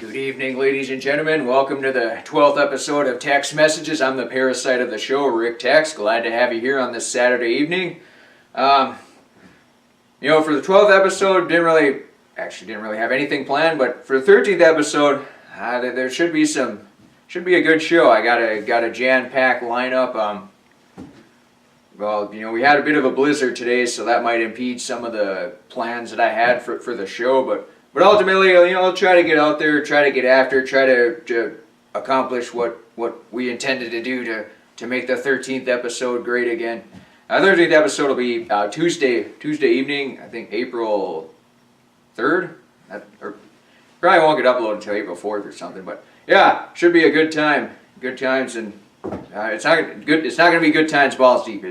Good evening, ladies and gentlemen. Welcome to the 12th episode of Text Messages. I'm the parasite of the show, Rick Tex. Glad to have you here on this Saturday evening. For the 12th episode, didn't really have anything planned, but for the 13th episode, there should be a good show. I got a jam-packed lineup. We had a bit of a blizzard today, so that might impede some of the plans that I had for the show, but ultimately, I'll try to get out there, try to get after, try to accomplish what we intended to do to make the 13th episode great again. 13th episode will be Tuesday evening, I think April 3rd, or probably won't get uploaded until April 4th or something, but yeah, should be a good time, good times, and it's not going to be good times balls deep.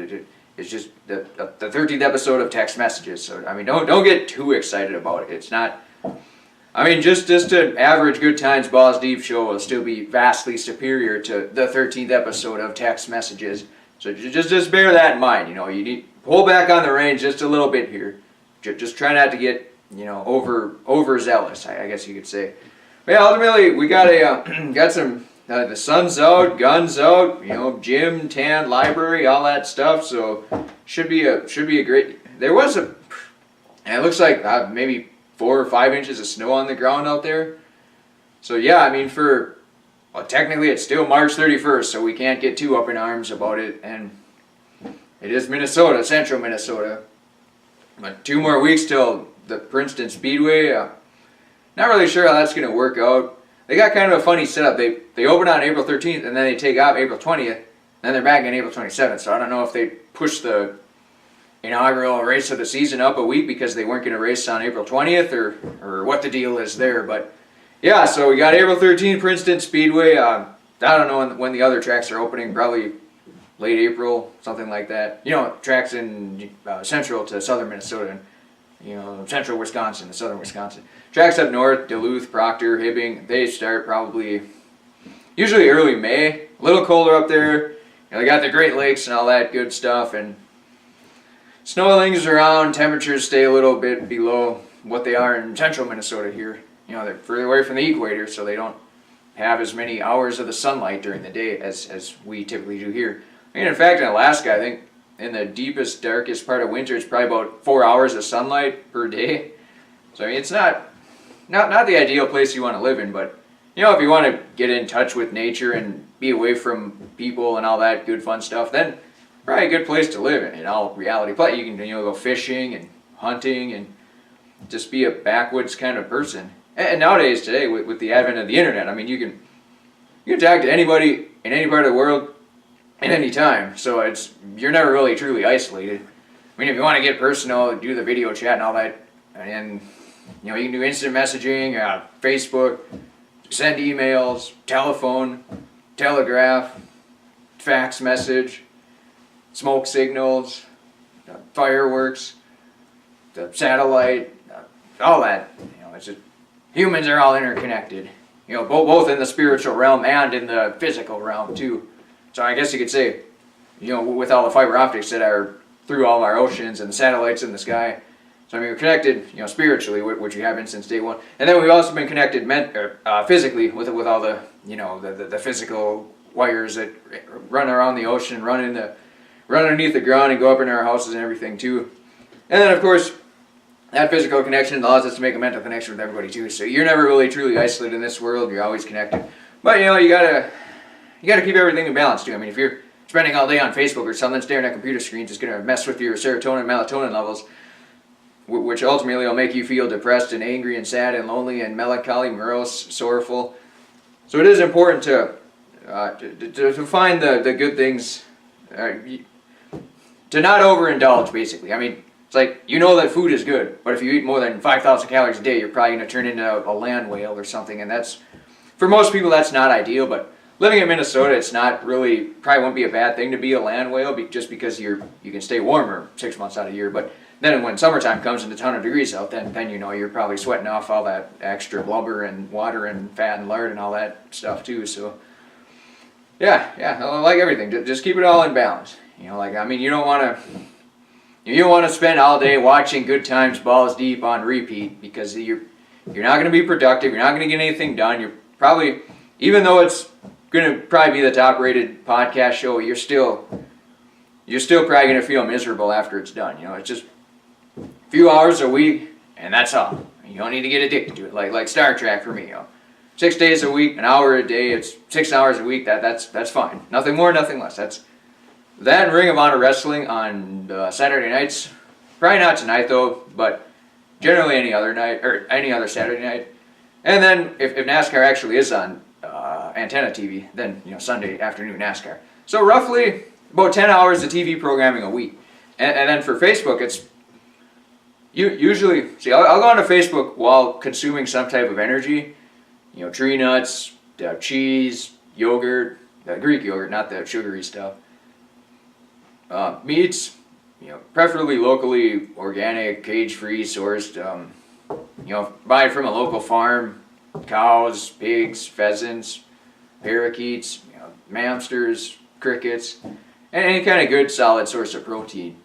It's just the 13th episode of Text Messages, so don't get too excited about it. It's not. Just an average Good Times Balls Deep show will still be vastly superior to the 13th episode of Text Messages. So just bear that in mind. You need to pull back on the reins just a little bit here. Just try not to get overzealous, I guess you could say. But yeah, ultimately we got some the sun's out, guns out, gym, tan, library, all that stuff. So should be a great. There was and it looks like maybe 4 or 5 inches of snow on the ground out there. So yeah, technically it's still March 31st, so we can't get too up in arms about it. And it is Minnesota, central Minnesota. But 2 more weeks till the Princeton Speedway. Not really sure how that's going to work out. They got kind of a funny setup. They open on April 13th, and then they take off April 20th, and then they're back on April 27th. So I don't know if they push the inaugural race of the season up a week because they weren't going to race on April 20th or what the deal is there. But yeah, so we got April 13th, Princeton Speedway. I don't know when the other tracks are opening, probably late April, something like that. Tracks in central to southern Minnesota, and central Wisconsin to southern Wisconsin. Tracks up north, Duluth, Proctor, Hibbing, they start usually early May. A little colder up there. They got the Great Lakes and all that good stuff, and snow lingers around, temperatures stay a little bit below what they are in central Minnesota here. They're further away from the equator, so they don't have as many hours of the sunlight during the day as we typically do here. In fact, in Alaska, I think in the deepest, darkest part of winter, it's probably about 4 hours of sunlight per day. So it's not the ideal place you want to live in, but if you want to get in touch with nature and be away from people and all that good fun stuff, then probably a good place to live in all reality. But you can go fishing and hunting and just be a backwoods kind of person. And nowadays, today, with the advent of the internet, you can talk to anybody in any part of the world at any time. So you're never really truly isolated. If you want to get personal, do the video chat and all that, and you can do instant messaging, Facebook, send emails, telephone, telegraph, fax message, smoke signals, fireworks, the satellite, all that. It's just humans are all interconnected. Both in the spiritual realm and in the physical realm too. So I guess you could say, with all the fiber optics that are through all of our oceans and the satellites in the sky. So we're connected, spiritually, which we have been since day one. And then we've also been connected physically with all the, the physical wires that run around the ocean, run underneath the ground and go up into our houses and everything too. And then of course, that physical connection allows us to make a mental connection with everybody too. So you're never really truly isolated in this world. You're always connected. But you gotta keep everything in balance too. If you're spending all day on Facebook or something, staring at computer screens, it's gonna mess with your serotonin, melatonin levels, which ultimately will make you feel depressed and angry and sad and lonely and melancholy, morose, sorrowful. So it is important to find the good things. To not overindulge, basically. It's like, that food is good, but if you eat more than 5,000 calories a day, you're probably going to turn into a land whale or something, and for most people, that's not ideal, but living in Minnesota, it's not really, probably won't be a bad thing to be a land whale, just because you can stay warmer 6 months out of the year, but then when summertime comes and it's 100 degrees out, then you're probably sweating off all that extra blubber and water and fat and lard and all that stuff too, so yeah, I like everything. Just keep it all in balance. You don't want to spend all day watching Good Times Balls Deep on repeat because you're you're not going to be productive. You're not going to get anything done. You're probably, even though it's going to probably be the top rated podcast show, you're still probably going to feel miserable after it's done. You know, it's just a few hours a week, and that's all. You don't need to get addicted to it, like Star Trek for me. You know, 6 days a week, an hour a day. It's 6 hours a week. That's fine. Nothing more, nothing less. That's that and Ring of Honor wrestling on Saturday nights. Probably not tonight though, but generally any other night or any other Saturday night. And then if NASCAR actually is on antenna TV, then you know Sunday afternoon NASCAR. So roughly about 10 hours of TV programming a week. And then for Facebook, it's usually, see, I'll go onto Facebook while consuming some type of energy. You know, tree nuts, cheese, yogurt, Greek yogurt, not the sugary stuff. Meats, you know, preferably locally organic, cage-free sourced. You know, buy it from a local farm. Cows, pigs, pheasants, parakeets, you know, hamsters, crickets, and any kind of good solid source of protein.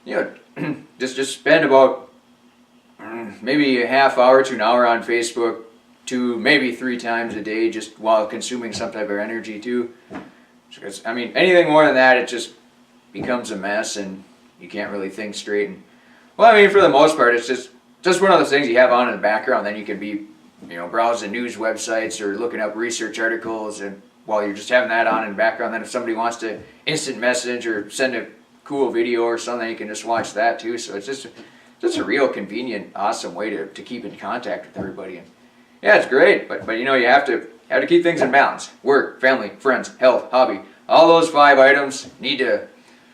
You know, just spend about maybe a half hour to an hour on Facebook, 2 maybe 3 times a day, just while consuming some type of energy too. Because I mean, anything more than that, it just becomes a mess, and you can't really think straight. And well, I mean, for the most part, it's just one of those things you have on in the background. Then you can be, you know, browsing news websites or looking up research articles, and while you're just having that on in the background, then if somebody wants to instant message or send a cool video or something, you can just watch that too. So it's just a real convenient, awesome way to keep in contact with everybody. And yeah, it's great, but you know, you have to keep things in balance. Work, family, friends, health, hobby. All those 5 items need to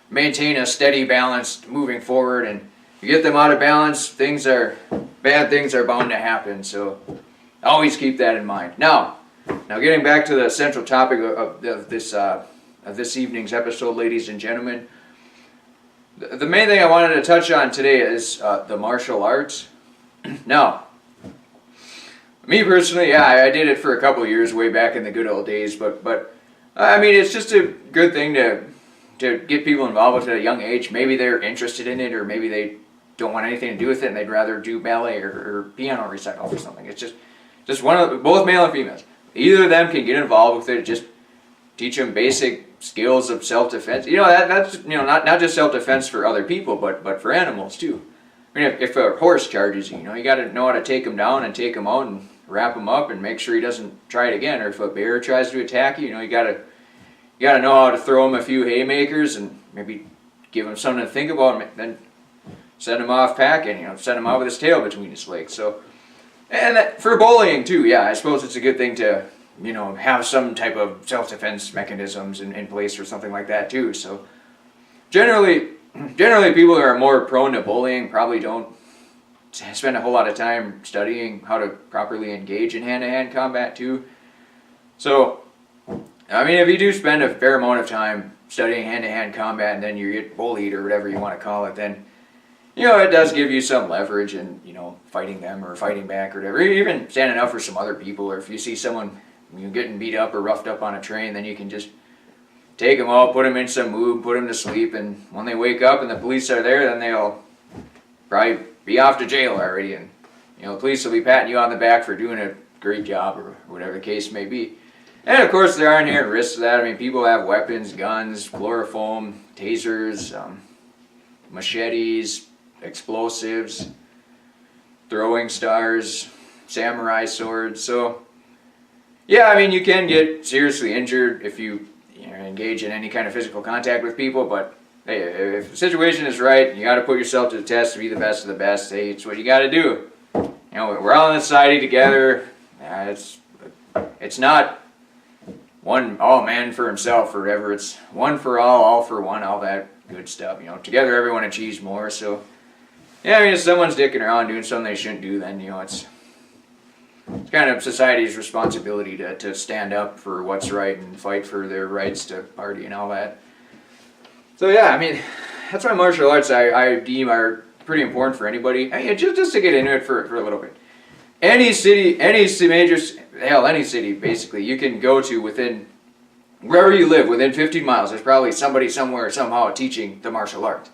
maintain a steady balance moving forward, and you get them out of balance, bad things are bound to happen. So always keep that in mind. Now getting back to the central topic of this evening's episode, ladies and gentlemen. The main thing I wanted to touch on today is the martial arts. Now, me personally, yeah, I did it for a couple of years way back in the good old days, but I mean, it's just a good thing to get people involved with at a young age. Maybe they're interested in it, or maybe they don't want anything to do with it and they'd rather do ballet or piano recital or something. It's just one of both male and females. Either of them can get involved with it. Just teach them basic skills of self-defense. You know, that's, you know, not just self-defense for other people, but for animals too. I mean, if a horse charges you, you know, you got to know how to take him down and take him out and wrap him up and make sure he doesn't try it again. Or if a bear tries to attack you, you know, you got to know how to throw him a few haymakers and maybe give him something to think about, and then send him off packing. You know, send him out with his tail between his legs. So, and that, for bullying too, yeah, I suppose it's a good thing to, you know, have some type of self-defense mechanisms in place or something like that too. So generally people who are more prone to bullying probably don't spend a whole lot of time studying how to properly engage in hand-to-hand combat too. So, I mean, if you do spend a fair amount of time studying hand-to-hand combat and then you get bullied or whatever you want to call it, then, you know, it does give you some leverage in, you know, fighting them or fighting back or whatever. Even standing up for some other people, or if you see someone, you know, getting beat up or roughed up on a train, then you can just take them out, put them in some mood, put them to sleep, and when they wake up and the police are there, then they'll probably be off to jail already, and, you know, the police will be patting you on the back for doing a great job or whatever the case may be. And of course, there are inherent risks to that. I mean, people have weapons, guns, chloroform, tasers, machetes, explosives, throwing stars, samurai swords. So, yeah, I mean, you can get seriously injured if you know, engage in any kind of physical contact with people, but hey, if the situation is right, you got to put yourself to the test to be the best of the best. Hey, it's what you got to do. You know, we're all in this society together. It's not all man for himself or whatever. It's one for all for one, all that good stuff. You know, together everyone achieves more. So, yeah, I mean, if someone's dicking around doing something they shouldn't do, then, you know, it's kind of society's responsibility to stand up for what's right and fight for their rights to party and all that. So yeah, I mean, that's why martial arts I deem are pretty important for anybody. I mean, just to get into it for a little bit. Any city basically, you can go to within, wherever you live, within 15 miles, there's probably somebody somewhere somehow teaching the martial art.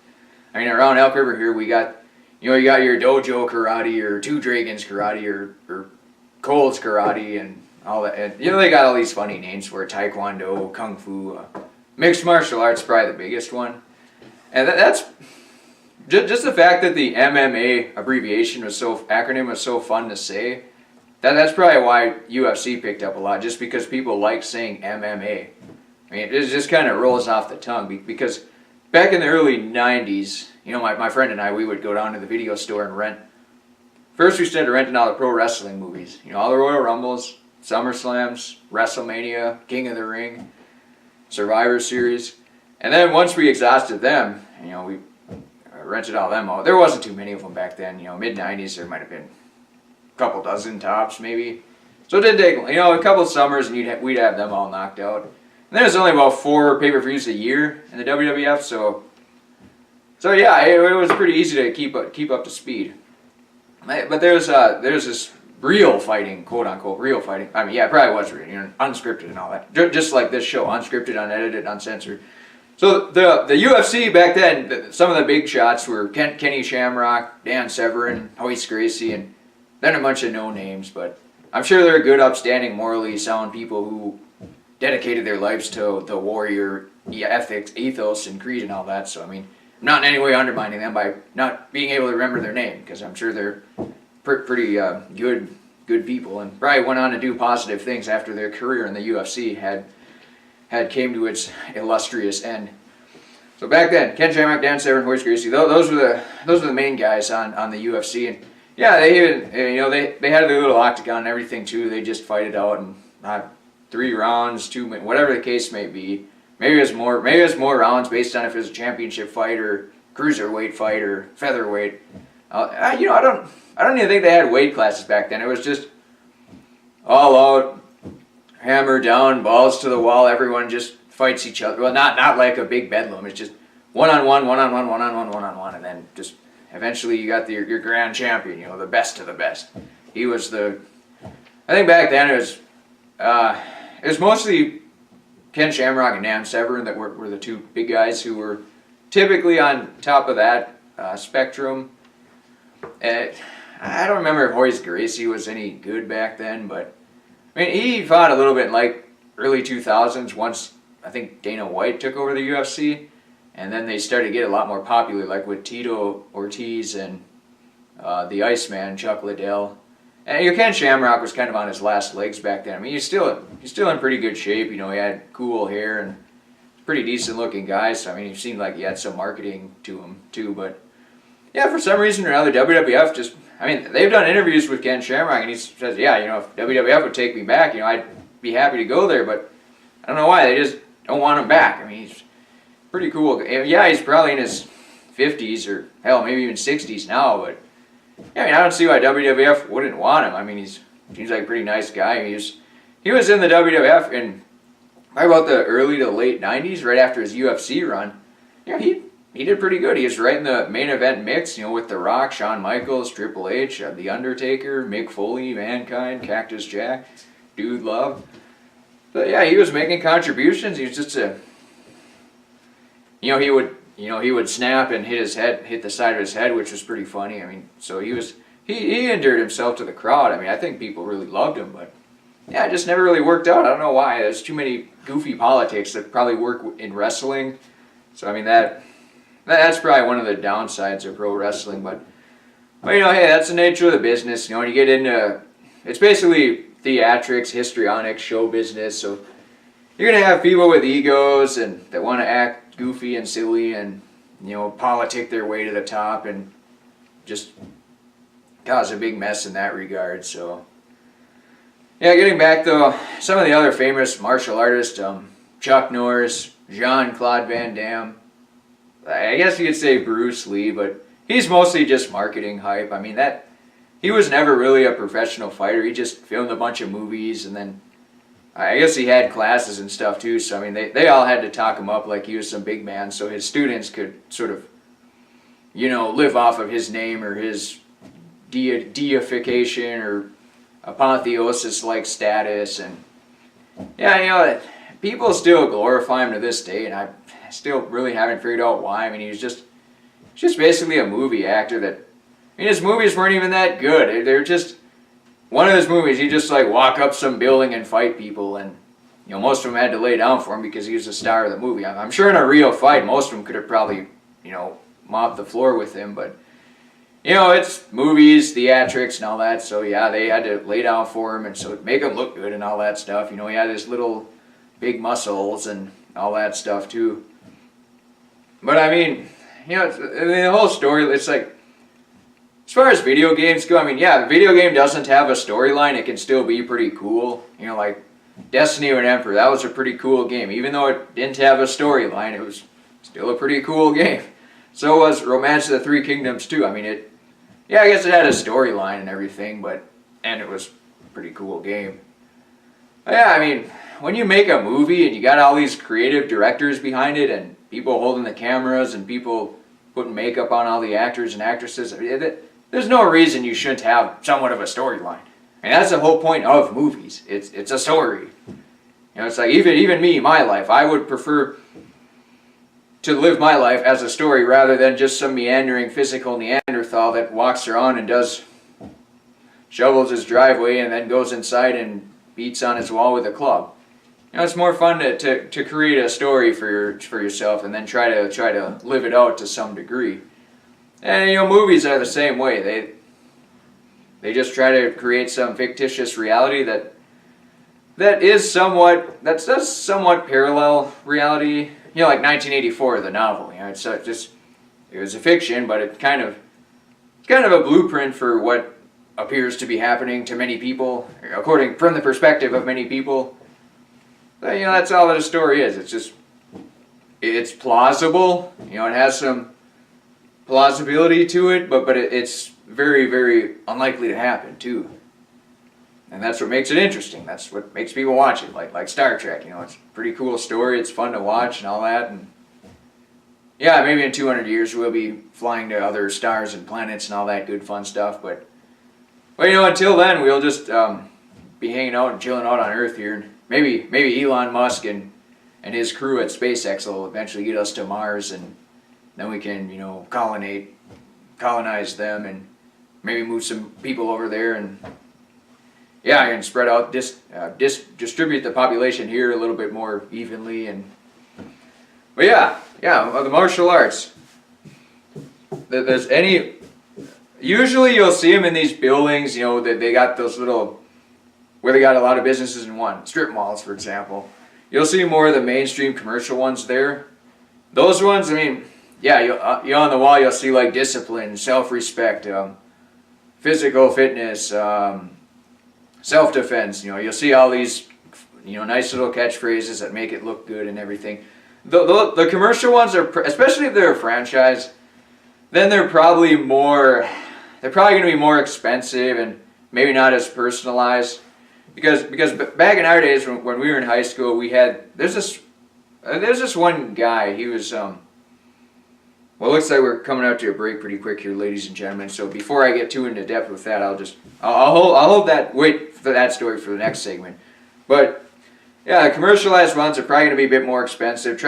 I mean, around Elk River here, we got, you know, you got your dojo karate or Two Dragons karate or Cole's karate and all that. And, you know, they got all these funny names for it, taekwondo, kung fu, mixed martial arts, probably the biggest one. And that's just the fact that the MMA acronym was so fun to say. That's probably why UFC picked up a lot, just because people like saying MMA. I mean, it just kind of rolls off the tongue because back in the early 90s, you know, my friend and I, we would go down to the video store and rent. First, we started renting all the pro wrestling movies. You know, all the Royal Rumbles, SummerSlams, WrestleMania, King of the Ring, Survivor Series. And then once we exhausted them, you know, we rented all them out. There wasn't too many of them back then. You know, mid-90s, there might have been a couple dozen tops, maybe. So it didn't take, you know, a couple of summers and we'd have them all knocked out. And there's only about 4 pay-per-views a year in the WWF, so yeah, it was pretty easy to keep up to speed. But there's this real fighting, quote unquote, real fighting. I mean, yeah, it probably was real, you know, unscripted and all that. Just like this show, unscripted, unedited, uncensored. So the UFC back then, some of the big shots were Kenny Shamrock, Dan Severn, Hoist Gracie, and then a bunch of no names. But I'm sure they're good, upstanding, morally sound people who dedicated their lives to the warrior ethics, ethos, and creed and all that. So I mean, I'm not in any way undermining them by not being able to remember their name, because I'm sure they're pretty good people, and probably went on to do positive things after their career in the UFC had came to its illustrious end. So back then, Ken Shamrock, Dan Severn, Hoist Gracie, those were the main guys on the UFC, and yeah, they even, you know, they had their little octagon and everything too. They just fight it out and 3 rounds, 2 minutes, whatever the case may be. Maybe it was more rounds based on if it was a championship fight or cruiserweight fight or featherweight. You know, I don't even think they had weight classes back then. It was just all out, hammer down, balls to the wall. Everyone just fights each other. Well, not like a big bedlam. It's just one-on-one, one-on-one, one-on-one, one-on-one, and then just eventually you got your grand champion. You know, the best of the best. He was I think back then it was mostly Ken Shamrock and Dan Severn that were the 2 big guys who were typically on top of that spectrum. I don't remember if Hoist Gracie was any good back then, but I mean, he fought a little bit in like early 2000s once I think Dana White took over the UFC, and then they started to get a lot more popular, like with Tito Ortiz and the Iceman, Chuck Liddell. And Ken Shamrock was kind of on his last legs back then. I mean, he's still in pretty good shape. You know, he had cool hair and pretty decent looking guy. So I mean, he seemed like he had some marketing to him too. But yeah, for some reason or another, WWF they've done interviews with Ken Shamrock, and he says, yeah, you know, if WWF would take me back, you know, I'd be happy to go there. But I don't know why they just don't want him back. I mean, he's pretty cool. Yeah, he's probably in his 50s or hell, maybe even 60s now, but. Yeah, I mean, I don't see why WWF wouldn't want him. I mean, he seems like a pretty nice guy. He was in the WWF in probably about the early to late 90s, right after his UFC run. Yeah, he did pretty good. He was right in the main event mix, you know, with The Rock, Shawn Michaels, Triple H, The Undertaker, Mick Foley, Mankind, Cactus Jack, Dude Love. But yeah, he was making contributions. He was just he would snap and hit the side of his head, which was pretty funny. I mean, so he endeared himself to the crowd. I mean, I think people really loved him, but yeah, it just never really worked out. I don't know why. There's too many goofy politics that probably work in wrestling. So I mean, that's probably one of the downsides of pro wrestling. But you know, hey, that's the nature of the business. You know, when you get into, it's basically theatrics, histrionics, show business. So you're gonna have people with egos and that want to act goofy and silly and, you know, politic their way to the top and just cause a big mess in that regard. So yeah, getting back though, some of the other famous martial artists, Chuck Norris, Jean-Claude Van Damme, I guess you could say Bruce Lee, but he's mostly just marketing hype. I mean, he was never really a professional fighter. He just filmed a bunch of movies, and then I guess he had classes and stuff too, so I mean, they all had to talk him up like he was some big man, so his students could sort of, you know, live off of his name or his deification or apotheosis-like status. And yeah, you know, people still glorify him to this day, and I still really haven't figured out why. I mean, he's just basically a movie actor that I mean, his movies weren't even that good. They're just, one of his movies, he just like walk up some building and fight people, and most of them had to lay down for him because he was the star of the movie. I'm sure in a real fight, most of them could have probably, mopped the floor with him, but it's movies, theatrics, and all that. So yeah, they had to lay down for him, and so make him look good and all that stuff. He had his little big muscles and all that stuff too. But I mean, the whole story, it's like, as far as video games go, I mean, yeah, the video game doesn't have a storyline, it can still be pretty cool. Like Destiny of an Emperor, that was a pretty cool game. Even though it didn't have a storyline, it was still a pretty cool game. So was Romance of the Three Kingdoms too. I mean, I guess it had a storyline and everything, and it was a pretty cool game. But yeah, I mean, when you make a movie and you got all these creative directors behind it and people holding the cameras and people putting makeup on all the actors and actresses, there's no reason you shouldn't have somewhat of a storyline. And that's the whole point of movies. It's a story. It's like even me, my life, I would prefer to live my life as a story rather than just some meandering physical Neanderthal that walks around and shovels his driveway and then goes inside and beats on his wall with a club. It's more fun to create a story for yourself and then try to live it out to some degree. And movies are the same way. They just try to create some fictitious reality that's somewhat parallel reality. Like 1984, the novel. It was a fiction, but it's kind of a blueprint for what appears to be happening to many people, from the perspective of many people. But, that's all that a story is. It's plausible. It has some plausibility to it, but it's very, very unlikely to happen too. And that's what makes it interesting. That's what makes people watch it, like Star Trek. It's a pretty cool story. It's fun to watch and all that. And yeah, maybe in 200 years we'll be flying to other stars and planets and all that good fun stuff. But until then, we'll just be hanging out and chilling out on Earth here. And maybe Elon Musk and his crew at SpaceX will eventually get us to Mars, and then we can colonize them and maybe move some people over there and. Yeah, and spread out, distribute the population here a little bit more evenly, but yeah, the martial arts. Usually you'll see them in these buildings, that they got those little, where they got a lot of businesses in one, strip malls, for example. You'll see more of the mainstream commercial ones there. Those ones, I mean, yeah, you on the wall you'll see like discipline, self-respect, physical fitness, self-defense. You'll see all these nice little catchphrases that make it look good and everything. The commercial ones are, especially if they're a franchise, then they're probably going to be more expensive and maybe not as personalized. Because back in our days when we were in high school, there's this one guy. He was well, it looks like we're coming out to a break pretty quick here, ladies and gentlemen. So before I get too into depth with that, wait for that story for the next segment. But yeah, the commercialized ones are probably going to be a bit more expensive.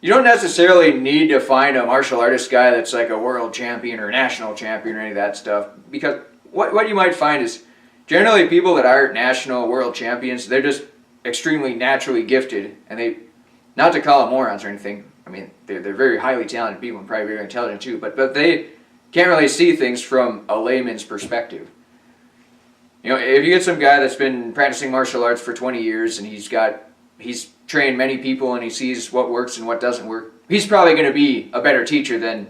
You don't necessarily need to find a martial artist guy that's like a world champion or a national champion or any of that stuff. Because what you might find is generally people that aren't national world champions, they're just extremely naturally gifted, and not to call them morons or anything. I mean, they're very highly talented people and probably very intelligent too, but they can't really see things from a layman's perspective. If you get some guy that's been practicing martial arts for 20 years and he's trained many people and he sees what works and what doesn't work, he's probably going to be a better teacher than,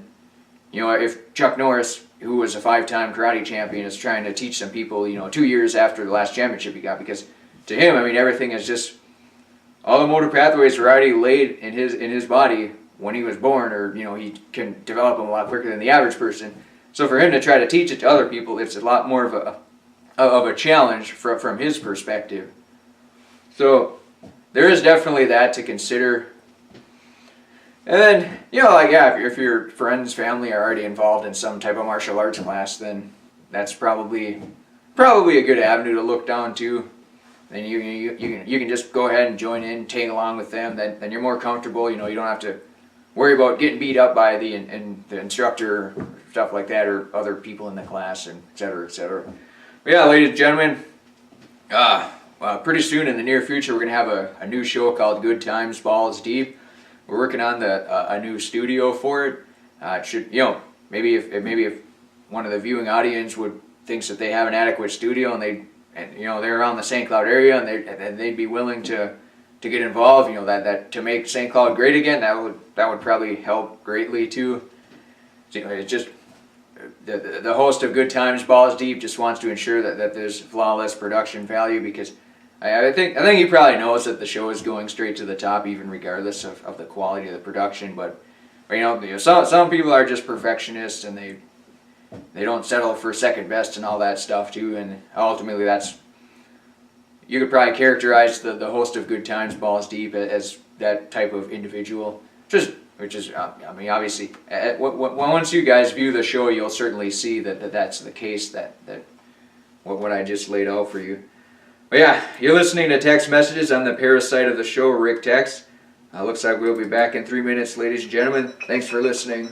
if Chuck Norris, who was a 5-time karate champion, is trying to teach some people, 2 years after the last championship he got, because to him, I mean, everything is just, all the motor pathways were already laid in his body when he was born, or he can develop them a lot quicker than the average person. So for him to try to teach it to other people, it's a lot more of a challenge from his perspective. So there is definitely that to consider. And then if your friends, family are already involved in some type of martial arts class, then that's probably a good avenue to look down to. Then you can just go ahead and join in, tag along with them. Then you're more comfortable. You don't have to worry about getting beat up by the instructor, stuff like that, or other people in the class, and et cetera, et cetera. But yeah, ladies and gentlemen, pretty soon in the near future, we're going to have a new show called Good Times, Balls Deep. We're working on a new studio for it. It should, maybe if one of the viewing audience thinks that they have an adequate studio and they're around the St. Cloud area and they'd be willing to get involved, that to make St. Cloud great again, that would probably help greatly too. It's just the host of Good Times, Balls Deep just wants to ensure that there's flawless production value, because I think he probably knows that the show is going straight to the top, even regardless of the quality of the production. But some people are just perfectionists, and they don't settle for second best and all that stuff too. And ultimately, you could probably characterize the host of Good Times, Balls Deep as that type of individual. Which is obviously, once you guys view the show, you'll certainly see that's the case. That what I just laid out for you. But yeah, you're listening to Text Messages. I'm the parasite of the show, Rick Tex. Looks like we'll be back in 3 minutes, ladies and gentlemen. Thanks for listening.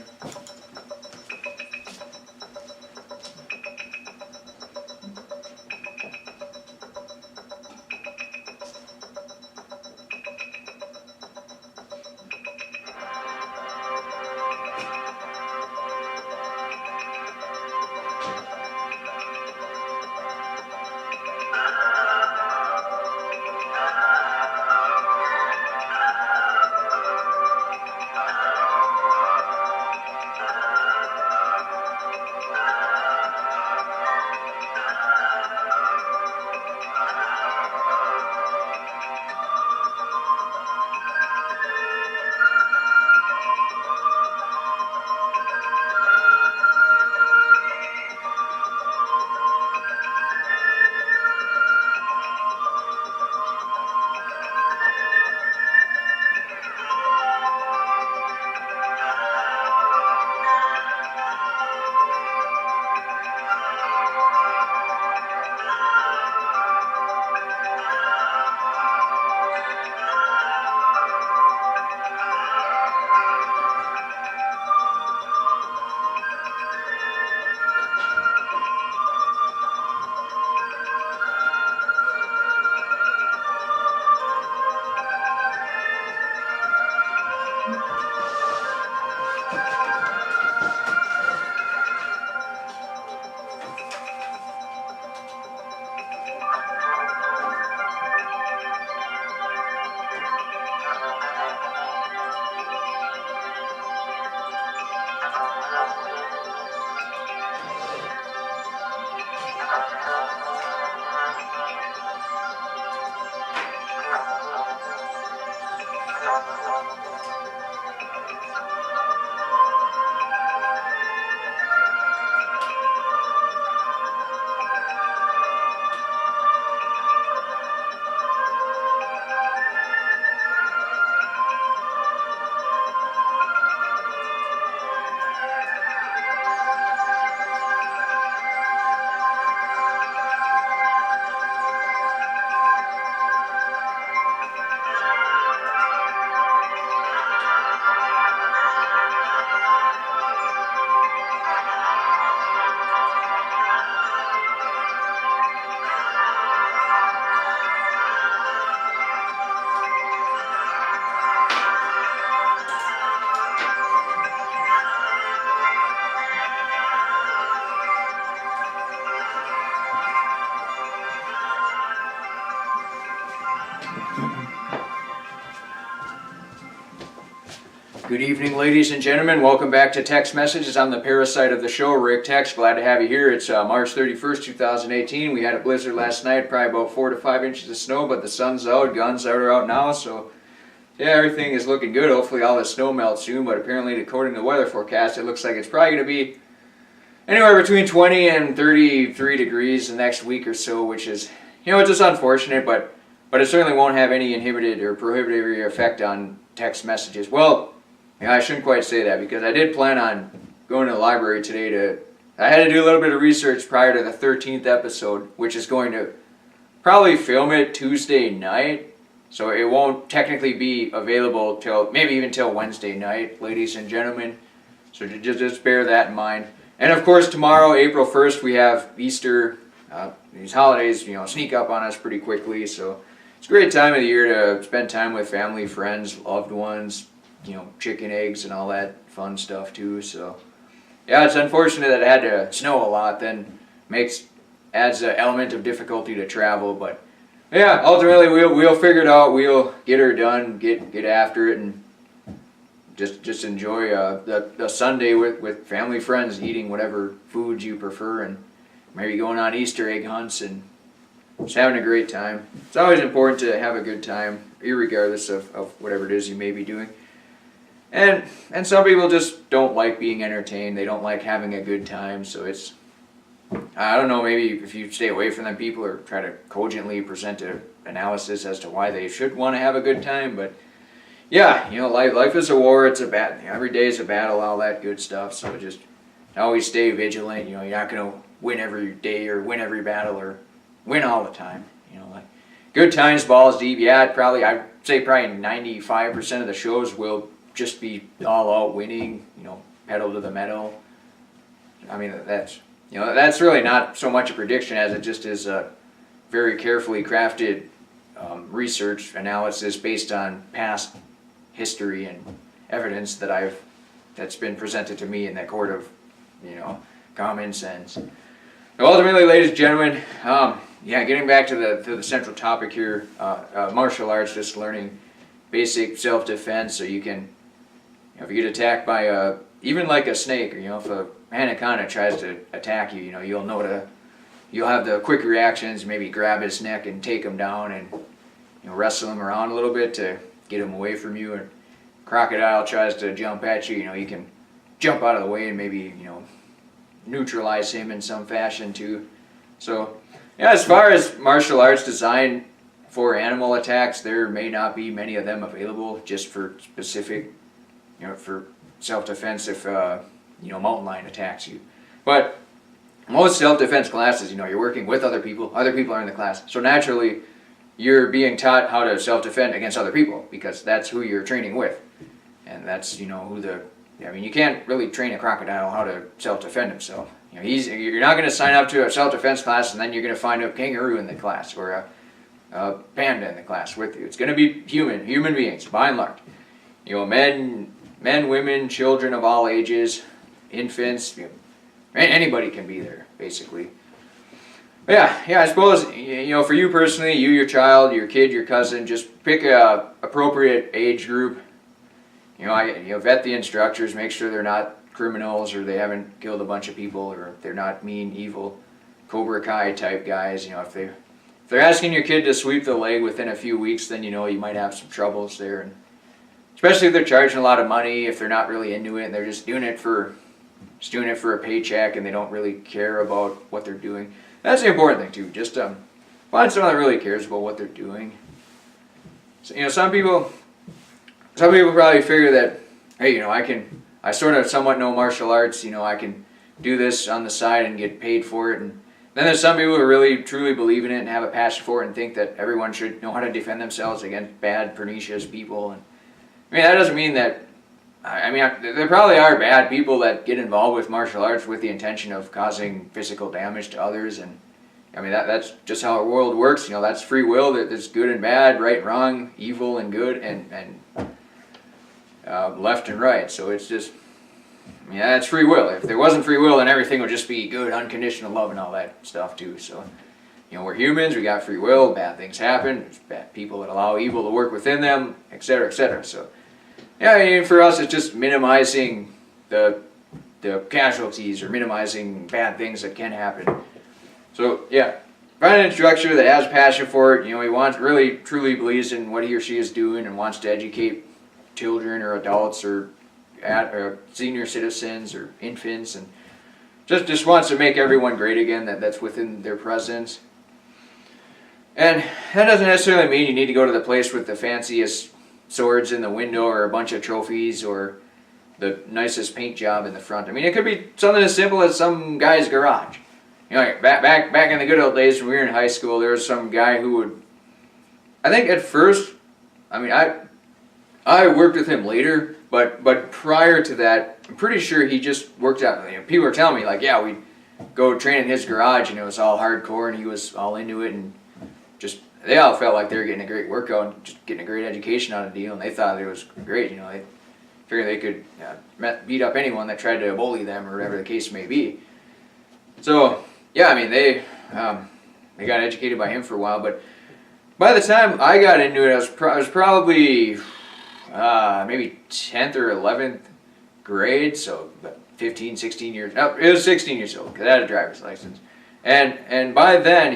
Good evening, ladies and gentlemen. Welcome back to Text Messages. I'm the parasite of the show, Rick Tex. Glad to have you here. It's March 31st, 2018. We had a blizzard last night, probably about 4 to 5 inches of snow, but the sun's out, guns are out now, so yeah, everything is looking good. Hopefully all the snow melts soon, but apparently, according to the weather forecast, it looks like it's probably going to be anywhere between 20 and 33 degrees the next week or so, which is, it's just unfortunate, but it certainly won't have any inhibited or prohibitory effect on text messages. Well, I shouldn't quite say that, because I did plan on going to the library today I had to do a little bit of research prior to the 13th episode, which is going to probably film it Tuesday night, So it won't technically be available till maybe even till Wednesday night, ladies and gentlemen. So just bear that in mind. And of course, tomorrow, April 1st, we have Easter. These holidays, sneak up on us pretty quickly. So it's a great time of the year to spend time with family, friends, loved ones. Chicken eggs and all that fun stuff too. So yeah, it's unfortunate that it had to snow a lot. Then adds an element of difficulty to travel, but yeah, ultimately we'll figure it out. We'll get her done, get after it, and just enjoy the Sunday with family, friends, eating whatever foods you prefer, and maybe going on Easter egg hunts and just having a great time. It's always important to have a good time, irregardless of whatever it is you may be doing. And some people just don't like being entertained. They don't like having a good time. So it's, I don't know, maybe if you stay away from them people or try to cogently present an analysis as to why they should want to have a good time. But yeah, life is a war. It's a battle. Every day is a battle, all that good stuff. So just always stay vigilant. You're not going to win every day or win every battle or win all the time. Like good times, balls deep. Yeah, I'd say probably 95% of the shows will just be all out winning, pedal to the metal. I mean, that's really not so much a prediction as it just is a very carefully crafted research analysis based on past history and evidence that's been presented to me in the court of, common sense. So ultimately, ladies and gentlemen, getting back to the central topic here, martial arts, just learning basic self-defense so you can, if you get attacked by even like a snake, or if a anaconda tries to attack you, you'll have the quick reactions, maybe grab his neck and take him down and wrestle him around a little bit to get him away from you. And crocodile tries to jump at you, you can jump out of the way and maybe neutralize him in some fashion too. So yeah, as far as martial arts designed for animal attacks, there may not be many of them available just for specific, for self-defense if, mountain lion attacks you. But most self-defense classes, you're working with other people are in the class. So naturally, you're being taught how to self-defend against other people because that's who you're training with. And that's, you can't really train a crocodile how to self-defend himself. You're not going to sign up to a self-defense class and then you're going to find a kangaroo in the class or a panda in the class with you. It's going to be human beings, by and large. Men, women, children of all ages, infants, anybody can be there, basically. But yeah, I suppose, for you personally, your child, your kid, your cousin, just pick a appropriate age group. Vet the instructors, make sure they're not criminals or they haven't killed a bunch of people or they're not mean, evil, Cobra Kai type guys. If they're asking your kid to sweep the leg within a few weeks, then you might have some troubles there. And especially if they're charging a lot of money, if they're not really into it and they're just doing it for a paycheck and they don't really care about what they're doing. That's the important thing too. Just find someone that really cares about what they're doing. So, some people probably figure that, hey, I sort of somewhat know martial arts. I can do this on the side and get paid for it. And then there's some people who really truly believe in it and have a passion for it and think that everyone should know how to defend themselves against bad, pernicious people. And that doesn't mean that. There probably are bad people that get involved with martial arts with the intention of causing physical damage to others, and that's just how our world works. That's free will. There's good and bad, right and wrong, evil and good, and left and right. So it's just, that's free will. If there wasn't free will, then everything would just be good, unconditional love and all that stuff too. So, we're humans. We got free will. Bad things happen. There's bad people that allow evil to work within them, etc., etc. So. Yeah, for us, it's just minimizing the casualties or minimizing bad things that can happen. So, yeah, find an instructor that has passion for it. He really truly believes in what he or she is doing and wants to educate children or adults or senior citizens or infants, and just wants to make everyone great again. That's within their presence. And that doesn't necessarily mean you need to go to the place with the fanciest swords in the window or a bunch of trophies or the nicest paint job in the front. It could be something as simple as some guy's garage. Back in the good old days when we were in high school, there was some guy who would, I think at first I mean, I worked with him later, but prior to that, I'm pretty sure he just worked out. You know, people were telling me like, yeah, we'd go train in his garage, and it was all hardcore, and he was all into it, and just they all felt like they were getting a great workout and just getting a great education out of the deal, and they thought it was great. You know, they figured they could beat up anyone that tried to bully them or whatever the case may be. So yeah, I mean they got educated by him for a while, but by the time I got into it, I was probably maybe 10th or 11th grade, so about 15, 16 years. No, it was 16 years old because I had a driver's license, and by then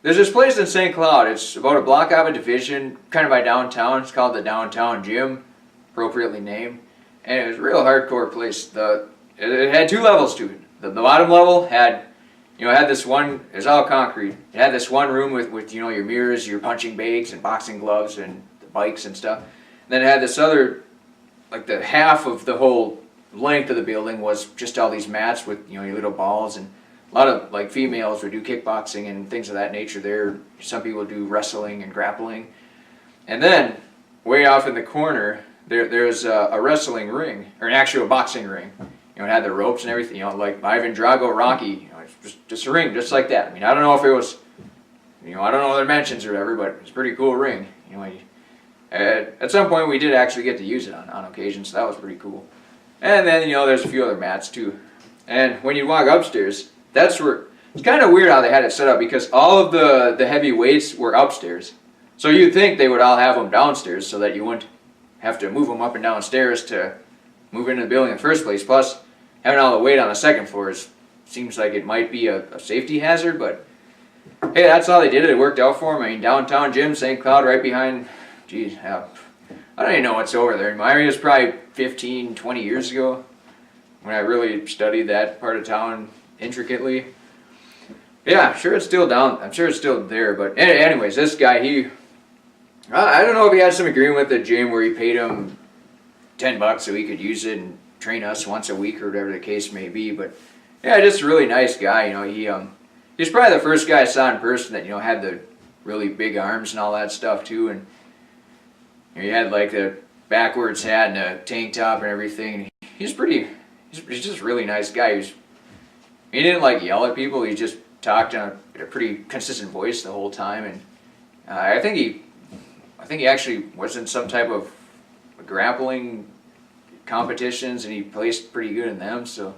there's this place in St. Cloud. It's about a block out of a division, kind of by downtown. It's called the Downtown Gym, appropriately named, and it was a real hardcore place. It had 2 levels to it. The bottom level had this one. It was all concrete. It had this one room with your mirrors, your punching bags, and boxing gloves, and the bikes and stuff. And then it had this other, like the half of the whole length of the building was just all these mats with your little balls, and a lot of like females would do kickboxing and things of that nature there. Some people do wrestling and grappling. And then way off in the corner there's a wrestling ring, or an actual boxing ring. It had the ropes and everything, like Ivan Drago, Rocky. It's just a ring, just like that. I mean, I don't know if it was, I don't know the dimensions or whatever, but it's a pretty cool ring. At some point we did actually get to use it on occasion, so that was pretty cool. And then there's a few other mats too. And when you walk upstairs, that's where it's kind of weird how they had it set up, because all of the heavy weights were upstairs. So you'd think they would all have them downstairs so that you wouldn't have to move them up and down stairs to move into the building in the first place. Plus, having all the weight on the second floor seems like it might be a safety hazard, but hey, that's all they did. It worked out for them. I mean, Downtown Gym, St. Cloud, right behind, geez, I don't even know what's over there. My area was probably 15, 20 years ago when I really studied that part of town intricately. Yeah, I'm sure it's still there, but anyways, this guy, I don't know if he had some agreement with the gym where he paid him $10 so he could use it and train us once a week or whatever the case may be, but yeah, just a really nice guy. He's probably the first guy I saw in person that had the really big arms and all that stuff too, and he had like the backwards hat and a tank top and everything. He's just a really nice guy. He didn't like yell at people. He just talked in a pretty consistent voice the whole time, and I think he actually was in some type of grappling competitions, and he placed pretty good in them. So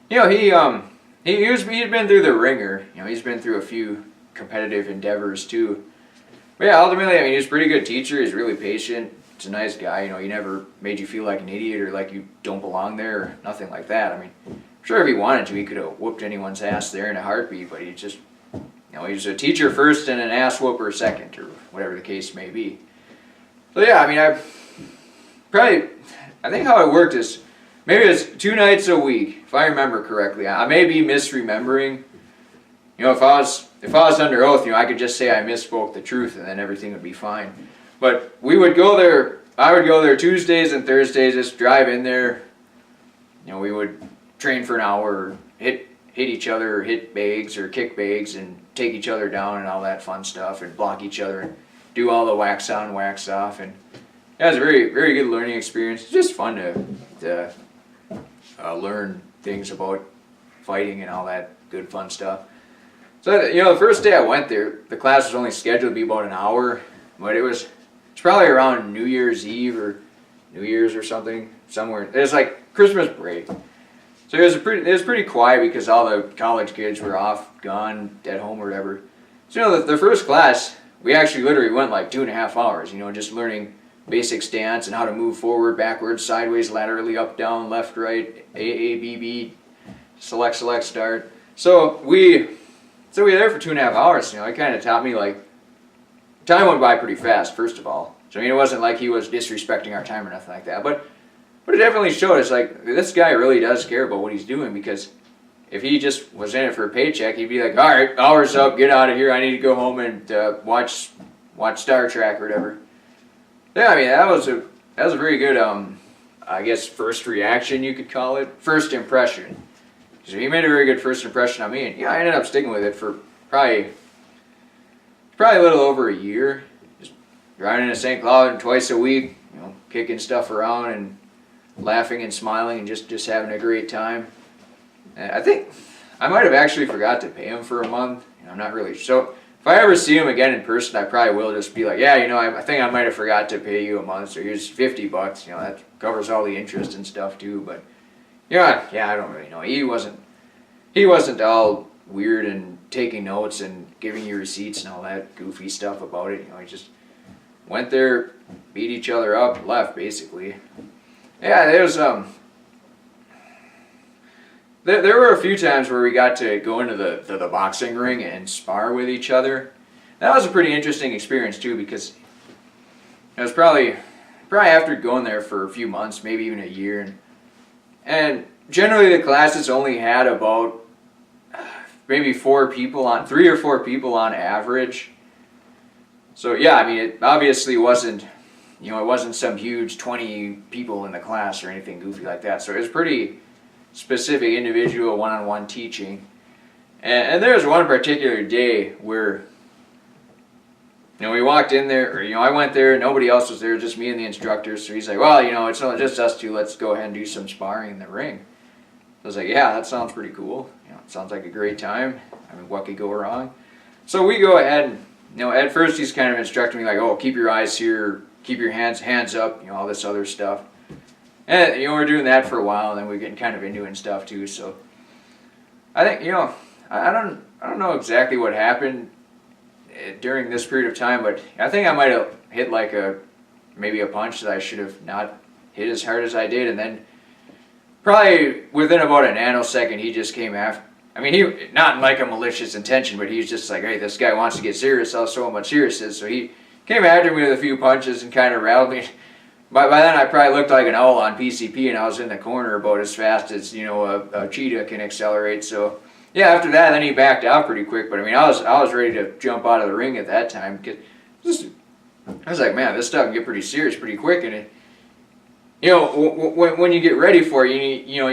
he'd been through the ringer. He's been through a few competitive endeavors too. But yeah, ultimately, I mean, he's a pretty good teacher. He's really patient. He's a nice guy. He never made you feel like an idiot or like you don't belong there or nothing like that. I mean, I'm sure if he wanted to, he could have whooped anyone's ass there in a heartbeat, but he just, he's a teacher first and an ass whooper second, or whatever the case may be. So yeah, I mean, I think how it worked is maybe it's 2 nights a week, if I remember correctly. I may be misremembering. If I was under oath, I could just say I misspoke the truth, and then everything would be fine. But we would go there. I would go there Tuesdays and Thursdays. Just drive in there. We would train for an hour, or hit each other, or hit bags, or kick bags, and take each other down, and all that fun stuff, and block each other, and do all the wax on, wax off, and yeah, it was a very, very good learning experience. It's just fun to learn things about fighting and all that good fun stuff. So the first day I went there, the class was only scheduled to be about an hour, but it's probably around New Year's Eve or New Year's or something, somewhere. It was like Christmas break. So it was pretty quiet because all the college kids were off, gone, at home or whatever. So the first class, we actually literally went like 2.5 hours, just learning basic stance and how to move forward, backwards, sideways, laterally, up, down, left, right, A, B, B, select, start. So we were there for 2.5 hours. It kind of taught me, like, time went by pretty fast, first of all. So it wasn't like he was disrespecting our time or nothing like that. But it definitely showed us, like, this guy really does care about what he's doing, because if he just was in it for a paycheck, he'd be like, all right, hour's up, get out of here, I need to go home and watch Star Trek or whatever. Yeah, I mean, that was a very good, I guess, first reaction, you could call it. First impression. So he made a very good first impression on me, and yeah, I ended up sticking with it for probably probably a little over a year, just riding to St. Cloud twice a week, kicking stuff around and laughing and smiling and just having a great time. And I think I might have actually forgot to pay him for a month. I'm not really sure. So if I ever see him again in person, I probably will just be like, yeah, I think I might have forgot to pay you a month, so here's $50. That covers all the interest and stuff too. But yeah, I don't really know. He wasn't all weird and taking notes and giving you receipts and all that goofy stuff about it. He just went there, beat each other up, left basically. Yeah, there were a few times where we got to go into the boxing ring and spar with each other. That was a pretty interesting experience too, because it was probably after going there for a few months, maybe even a year, and generally the classes only had about maybe 3 or 4 people on average. So yeah, I mean, it obviously wasn't, it wasn't some huge 20 people in the class or anything goofy like that. So it was pretty specific individual one-on-one teaching. And there was one particular day where, we walked in there, or, I went there, nobody else was there, just me and the instructor. So he's like, well, it's not just us two, let's go ahead and do some sparring in the ring. I was like, yeah, that sounds pretty cool. It sounds like a great time. I mean, what could go wrong? So we go ahead and, at first he's kind of instructing me like, oh, keep your eyes here, keep your hands up, all this other stuff. And, we're doing that for a while, and then we're getting kind of into it and stuff too. So I think, I don't know exactly what happened during this period of time, but I think I might have hit like maybe a punch that I should have not hit as hard as I did, and then probably within about a nanosecond he just came after. I mean, he not in like a malicious intention, but he was just like, hey, this guy wants to get serious, I'll show him what serious is. So he came after me with a few punches and kind of rattled me. By then I probably looked like an owl on PCP, and I was in the corner about as fast as a cheetah can accelerate. So yeah, after that, then he backed out pretty quick. But I mean, I was ready to jump out of the ring at that time, because I was like, man, this stuff can get pretty serious pretty quick. And when you get ready for it, you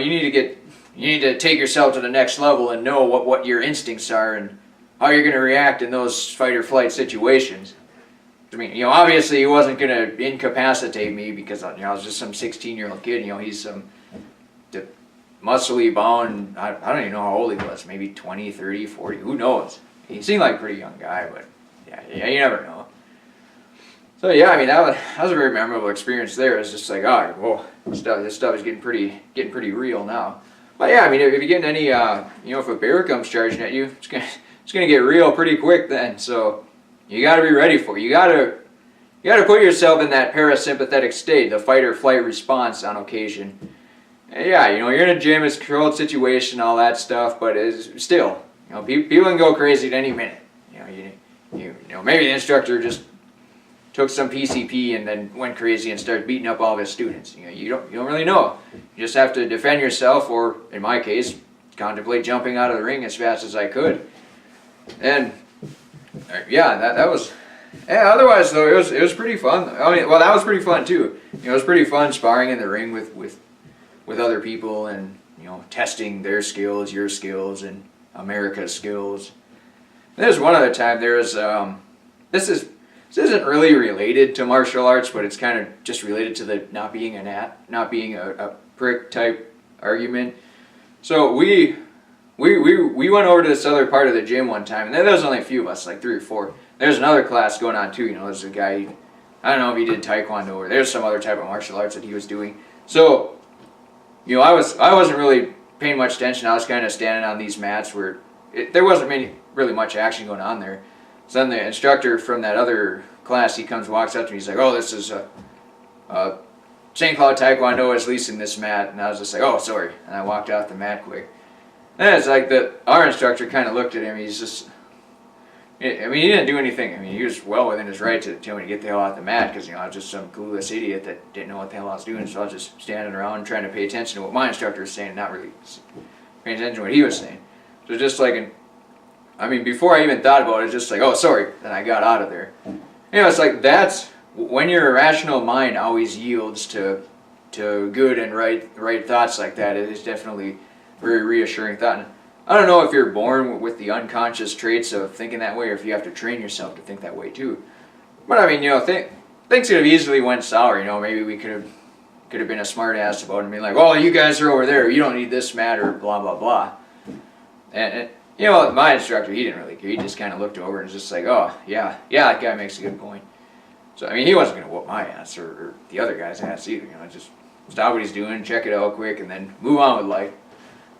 need to take yourself to the next level and know what your instincts are and how you're going to react in those fight or flight situations. I mean, obviously he wasn't going to incapacitate me because I was just some 16-year-old kid. He's some muscly bound. I don't even know how old he was. Maybe 20, 30, 40. Who knows? He seemed like a pretty young guy, but yeah, you never know. So yeah, I mean that was a very memorable experience there. It's just like, oh, whoa, this stuff is getting pretty real now. But yeah, I mean, if you get any, if a bear comes charging at you, it's gonna get real pretty quick then. So you got to be ready for it. You got to put yourself in that parasympathetic state, the fight or flight response on occasion. And yeah, you're in a gym, it's a controlled situation, all that stuff, but it's still, people can go crazy at any minute. Maybe the instructor just took some PCP and then went crazy and started beating up all of his students. You don't really know. You just have to defend yourself, or in my case, contemplate jumping out of the ring as fast as I could. And yeah, that was. Yeah. Otherwise, though, it was pretty fun. I mean, well, that was pretty fun too. It was pretty fun sparring in the ring with other people, and testing their skills, your skills, and America's skills. There's one other time. This isn't really related to martial arts, but it's kind of just related to the not being a prick type argument. So we went over to this other part of the gym one time, and there was only a few of us, like 3 or 4. There's another class going on too. There's a guy, I don't know if he did taekwondo or there's some other type of martial arts that he was doing. So, I wasn't really paying much attention. I was kind of standing on these mats where there wasn't really much action going on there. So then the instructor from that other class, he walks up to me, he's like, oh, this is St. Cloud Taekwondo is leasing this mat. And I was just like, oh, sorry. And I walked off the mat quick. And it's like our instructor kind of looked at him. He's just, he didn't do anything. I mean, he was well within his right to tell me to get the hell off the mat, because, I was just some clueless idiot that didn't know what the hell I was doing. So I was just standing around trying to pay attention to what my instructor was saying and not really paying attention to what he was saying. So just like before I even thought about it, just like, oh, sorry. Then I got out of there. It's like that's when your irrational mind always yields to good and right thoughts like that. It is definitely very reassuring thought. I don't know if you're born with the unconscious traits of thinking that way, or if you have to train yourself to think that way too. But I mean, things could have easily went sour. Maybe we could have been a smart ass about it and be like, "Oh, you guys are over there. You don't need this mat," or blah blah blah. And my instructor, he didn't really care. He just kind of looked over and was just like, "Oh yeah, that guy makes a good point." So I mean, he wasn't gonna whoop my ass or the other guy's ass either. Just stop what he's doing, check it out quick, and then move on with life.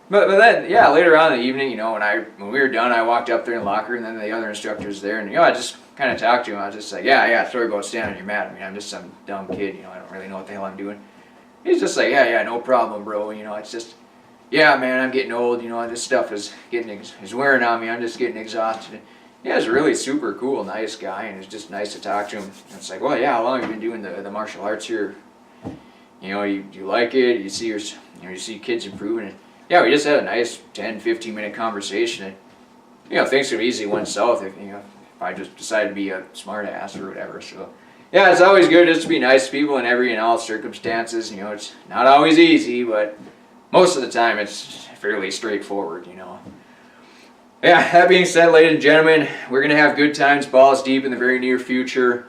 But then, yeah, later on in the evening, when we were done, I walked up there in the locker, and then the other instructor's there, and I just kind of talked to him. I was just like, yeah, sorry about standing on your mat. I mean, I'm just some dumb kid, I don't really know what the hell I'm doing. He's just like, yeah, no problem, bro. It's just, yeah, man, I'm getting old. This stuff is wearing on me. I'm just getting exhausted. Yeah, he's a really super cool, nice guy, and it's just nice to talk to him. And it's like, well, yeah, how long have you been doing the martial arts here? You like it? You see you see kids improving it. Yeah, we just had a nice 10, 15-minute conversation. And, things could have easily went south if I just decided to be a smart ass or whatever. So, yeah, it's always good just to be nice to people in every and all circumstances. It's not always easy, but most of the time it's fairly straightforward, Yeah, that being said, ladies and gentlemen, we're going to have good times, balls deep in the very near future.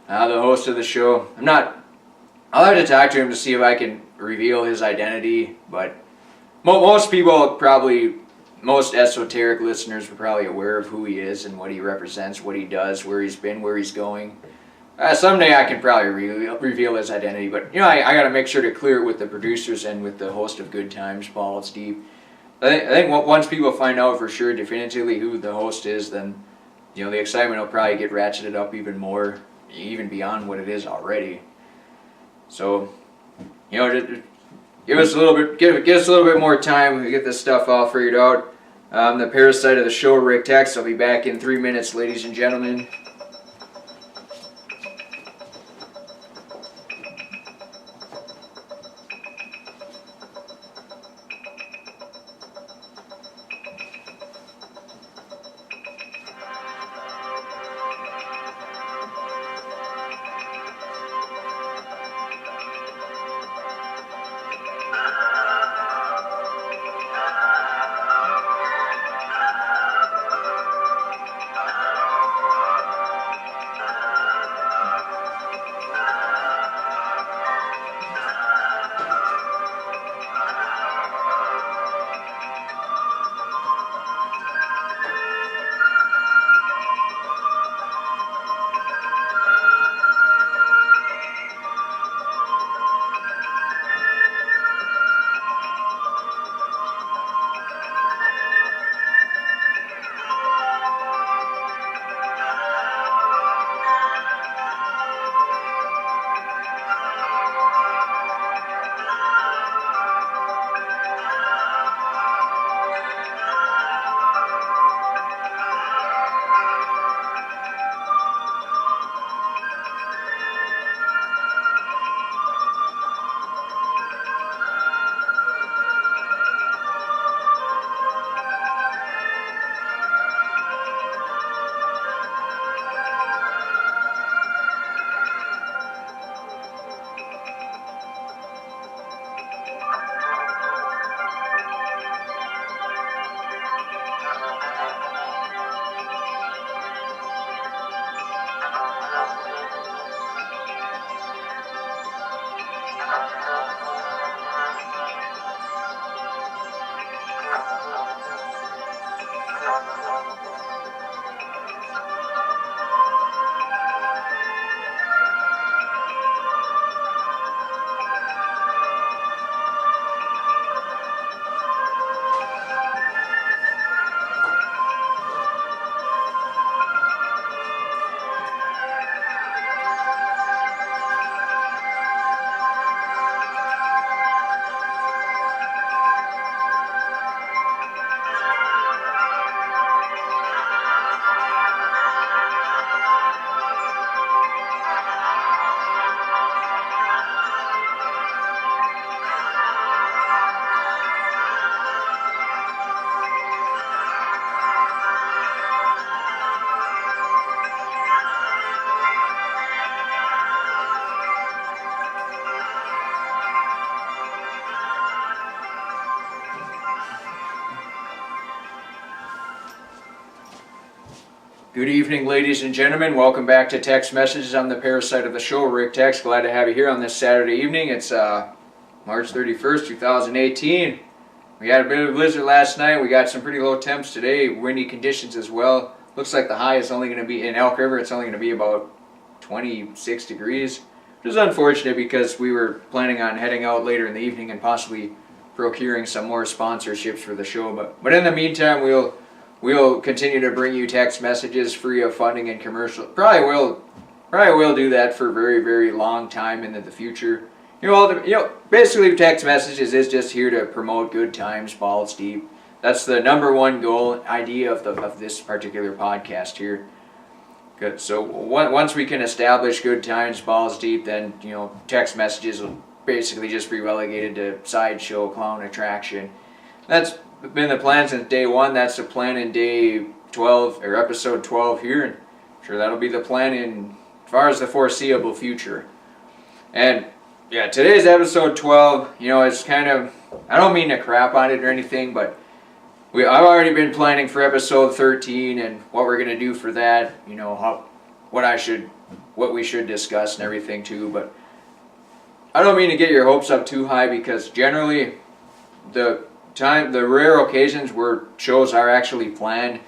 The host of the show, I'll have to talk to him to see if I can reveal his identity, but most people most esoteric listeners are probably aware of who he is and what he represents, what he does, where he's been, where he's going. Someday I can probably reveal his identity, but I got to make sure to clear it with the producers and with the host of Good Times, Balls Deep. I think once people find out for sure, definitively who the host is, then the excitement will probably get ratcheted up even more, even beyond what it is already. So, give us a little bit more time to get this stuff all figured out. The parasite of the show, Rick Tex. I'll be back in 3 minutes, ladies and gentlemen. Good evening, ladies and gentlemen. Welcome back to Text Messages. I'm the parasite of the show, Rick Tex. Glad to have you here on this Saturday evening. It's March 31st, 2018. We had a bit of a blizzard last night. We got some pretty low temps today, windy conditions as well. Looks like the high is only going to be, in Elk River, it's only going to be about 26 degrees. Which is unfortunate because we were planning on heading out later in the evening and possibly procuring some more sponsorships for the show. But in the meantime, we'll continue to bring you text messages free of funding and commercial. Probably will do that for a very, very long time into the future. Basically text messages is just here to promote good times, balls deep. That's the number one goal, idea of this particular podcast here. Good. So once we can establish good times, balls deep, then text messages will basically just be relegated to sideshow, clown attraction. That's been the plan since day one. That's the plan in day 12 or episode 12 here, and I'm sure that'll be the plan in as far as the foreseeable future. And yeah, today's episode 12. It's kind of, I don't mean to crap on it or anything, but I've already been planning for episode 13 and what we're gonna do for that. What we should discuss and everything too. But I don't mean to get your hopes up too high, because generally the rare occasions where shows are actually planned,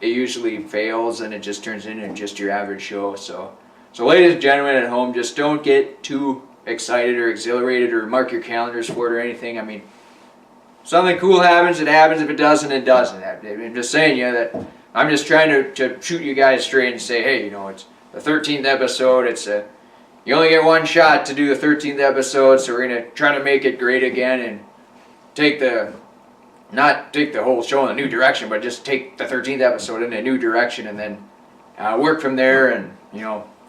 it usually fails and it just turns into just your average show. So ladies and gentlemen at home, just don't get too excited or exhilarated or mark your calendars for it or anything. I mean, something cool happens, it happens. If it doesn't, it doesn't. I'm just saying that I'm just trying to shoot you guys straight and say, hey, it's the 13th episode. You only get one shot to do the 13th episode, so we're going to try to make it great again and not take the whole show in a new direction, but just take the 13th episode in a new direction and then work from there and,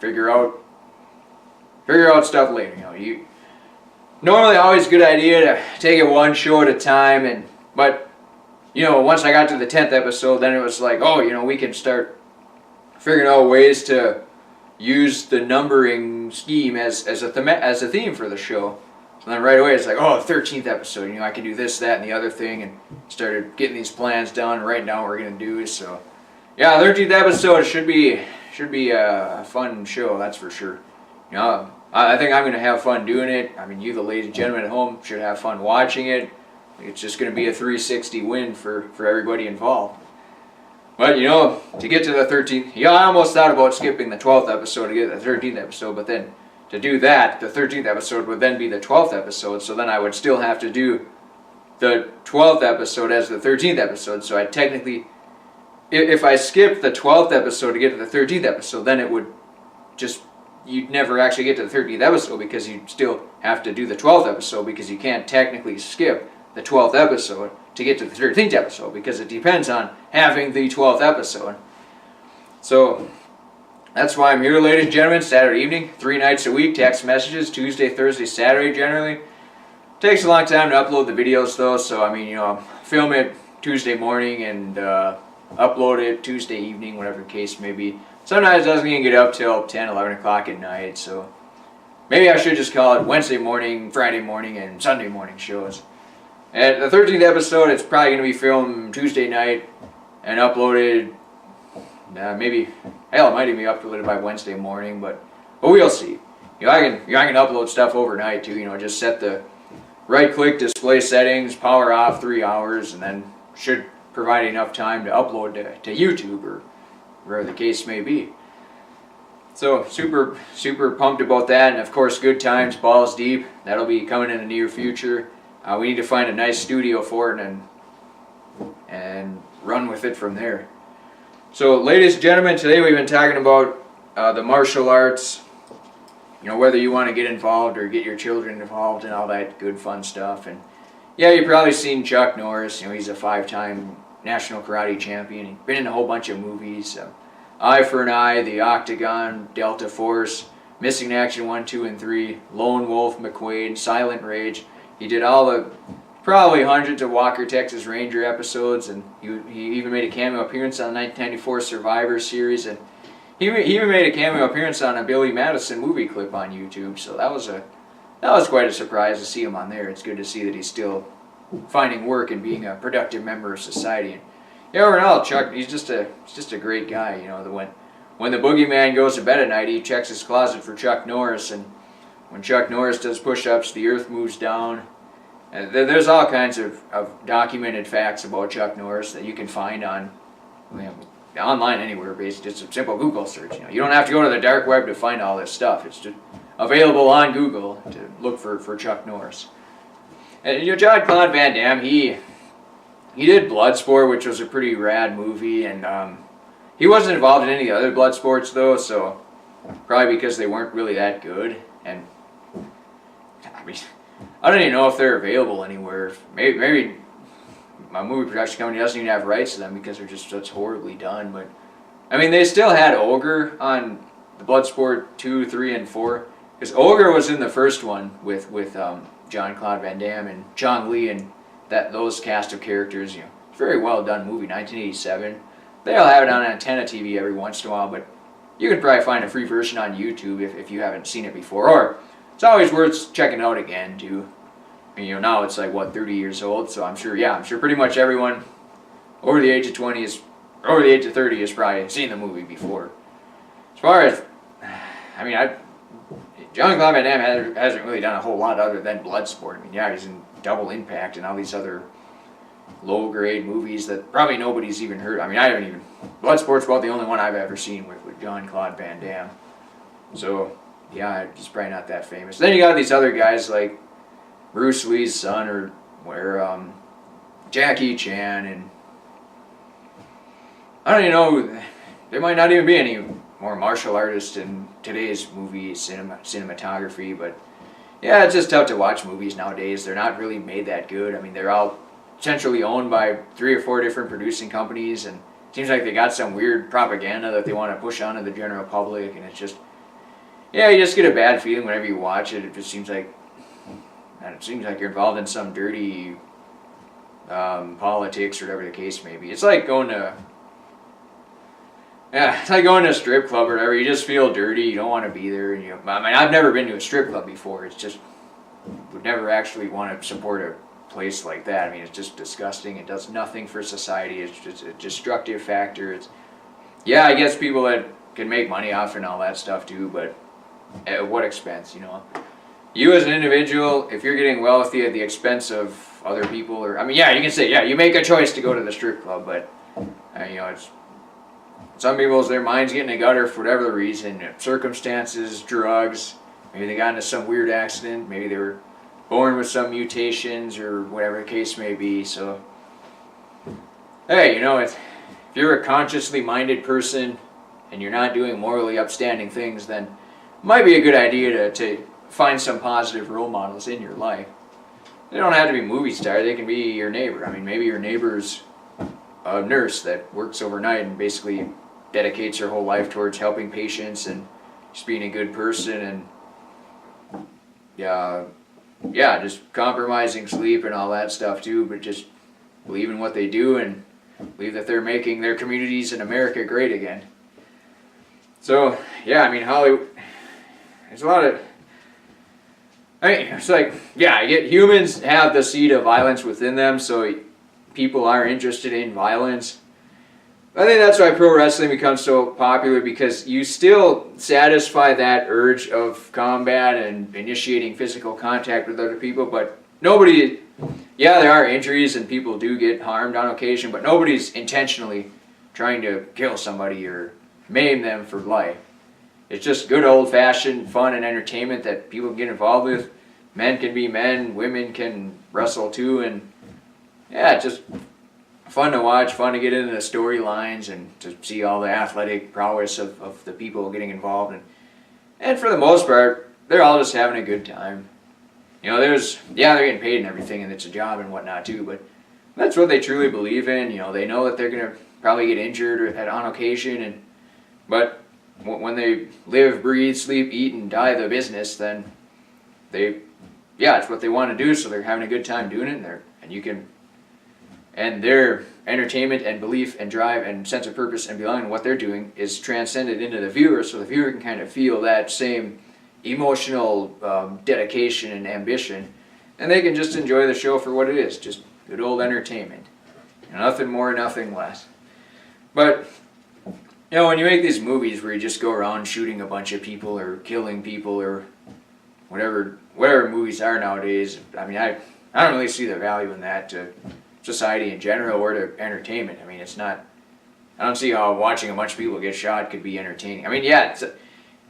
figure out stuff later. Normally always a good idea to take it one show at a time, but once I got to the 10th episode, then it was like, we can start figuring out ways to use the numbering scheme as a theme for the show. So then right away it's like, 13th episode, I can do this, that, and the other thing, and started getting these plans down, writing down what we're gonna do. So yeah, 13th episode should be a fun show, that's for sure. I think I'm gonna have fun doing it. I mean, you, the ladies and gentlemen at home, should have fun watching it. It's just gonna be a 360 win for everybody involved. But to get to the 13th, I almost thought about skipping the 12th episode to get to the 13th episode, but then to do that, the 13th episode would then be the 12th episode, so then I would still have to do the 12th episode as the 13th episode. So I technically, if I skipped the 12th episode to get to the 13th episode, then it would you'd never actually get to the 13th episode, because you'd still have to do the 12th episode, because you can't technically skip the 12th episode to get to the 13th episode, because it depends on having the 12th episode. So that's why I'm here, ladies and gentlemen, Saturday evening, 3 nights a week, text messages, Tuesday, Thursday, Saturday generally. Takes a long time to upload the videos though, so film it Tuesday morning and upload it Tuesday evening, whatever the case may be. Sometimes it doesn't even get up till 10, 11 o'clock at night, so maybe I should just call it Wednesday morning, Friday morning, and Sunday morning shows. And the 13th episode, it's probably going to be filmed Tuesday night and uploaded, it might even be uploaded by Wednesday morning, but we'll see. I can upload stuff overnight too, just set the right-click display settings, power off 3 hours, and then should provide enough time to upload to YouTube or wherever the case may be. So super, super pumped about that, and of course, good times, balls deep. That'll be coming in the near future. We need to find a nice studio for it and run with it from there. So, ladies and gentlemen, today we've been talking about the martial arts. Whether you want to get involved or get your children involved and all that good fun stuff. And yeah, you've probably seen Chuck Norris. He's a 5-time national karate champion. He's been in a whole bunch of movies. Eye for an Eye, The Octagon, Delta Force, Missing in Action 1, 2, and 3, Lone Wolf, McQuaid, Silent Rage. He did all the probably hundreds of Walker, Texas Ranger episodes, and he even made a cameo appearance on the 1994 Survivor series, and he even made a cameo appearance on a Billy Madison movie clip on YouTube. So that was quite a surprise to see him on there. It's good to see that he's still finding work and being a productive member of society. And Yeah, overall, Chuck, he's just a great guy. You know, when the boogeyman goes to bed at night, he checks his closet for Chuck Norris, and when Chuck Norris does push-ups, the earth moves down. And there's all kinds of documented facts about Chuck Norris that you can find on, you know, online anywhere, basically. Just a simple Google search. You know, you don't have to go to the dark web to find all this stuff. It's just available on Google to look for Chuck Norris. And you know, Jean-Claude Van Damme, he did Bloodsport, which was a pretty rad movie, and he wasn't involved in any other blood sports though, so probably because they weren't really that good. And I mean, I don't even know if they're available anywhere. Maybe my movie production company doesn't even have rights to them because they're just such horribly done. But I mean, they still had Ogre on the Bloodsport 2, 3, and 4, because Ogre was in the first one with Jean-Claude Van Damme and Chong Li and those cast of characters. You know, very well done movie, 1987. They'll have it on antenna TV every once in a while, but you can probably find a free version on YouTube if you haven't seen it before. Or it's always worth checking out again too. I mean, you know, now it's like what, 30 years old, so I'm sure pretty much everyone over the age of 20 over the age of 30 has probably seen the movie before. As far as, I mean, Jean-Claude Van Damme hasn't really done a whole lot other than Bloodsport. I mean, yeah, he's in Double Impact and all these other low-grade movies that probably nobody's even heard. I mean, Bloodsport's about the only one I've ever seen with Jean-Claude Van Damme. So, yeah, he's probably not that famous. Then you got these other guys like Bruce Lee's son, or Jackie Chan, and I don't even know, there might not even be any more martial artists in today's movie cinematography, but yeah, it's just tough to watch movies nowadays. They're not really made that good. I mean, they're all centrally owned by 3 or 4 different producing companies, and it seems like they got some weird propaganda that they want to push onto the general public, and it's just, yeah, you just get a bad feeling whenever you watch it. It just seems like, you're involved in some dirty politics or whatever the case may be. It's like going to a strip club or whatever. You just feel dirty. You don't want to be there. And I mean, I've never been to a strip club before. It's just, would never actually want to support a place like that. I mean, it's just disgusting. It does nothing for society. It's just a destructive factor. Yeah, I guess people that can make money off and all that stuff too, but at what expense, you know? You as an individual, if you're getting wealthy at the expense of other people, or, I mean, yeah, you can say, yeah, you make a choice to go to the strip club, but, you know, it's, some people's, their mind's getting a gutter for whatever the reason, circumstances, drugs, maybe they got into some weird accident, maybe they were born with some mutations or whatever the case may be. So, hey, you know, if you're a consciously minded person and you're not doing morally upstanding things, then it might be a good idea to find some positive role models in your life. They don't have to be movie stars. They can be your neighbor. I mean, maybe your neighbor's a nurse that works overnight and basically dedicates her whole life towards helping patients and just being a good person, and yeah, just compromising sleep and all that stuff too, but just believe in what they do and believe that they're making their communities in America great again. So, yeah, I mean, Hollywood, there's a lot of, I mean, it's like, yeah, humans have the seed of violence within them, so people are interested in violence. I think that's why pro wrestling becomes so popular, because you still satisfy that urge of combat and initiating physical contact with other people, but nobody, yeah, there are injuries and people do get harmed on occasion, but nobody's intentionally trying to kill somebody or maim them for life. It's just good old-fashioned fun and entertainment that people can get involved with. Men can be men, women can wrestle too, and yeah, it's just fun to watch, fun to get into the storylines and to see all the athletic prowess of the people getting involved. And for the most part, they're all just having a good time. You know, they're getting paid and everything, and it's a job and whatnot too, but that's what they truly believe in. You know, they know that they're going to probably get injured on occasion, but when they live, breathe, sleep, eat, and die the business, then it's what they want to do, so they're having a good time doing it, and their entertainment and belief and drive and sense of purpose and belonging in what they're doing is transcended into the viewer, so the viewer can kind of feel that same emotional dedication and ambition, and they can just enjoy the show for what it is, just good old entertainment. Nothing more, nothing less. But, when you make these movies where you just go around shooting a bunch of people or killing people or whatever movies are nowadays, I mean, I don't really see the value in that to society in general or to entertainment. I mean, I don't see how watching a bunch of people get shot could be entertaining. I mean, yeah,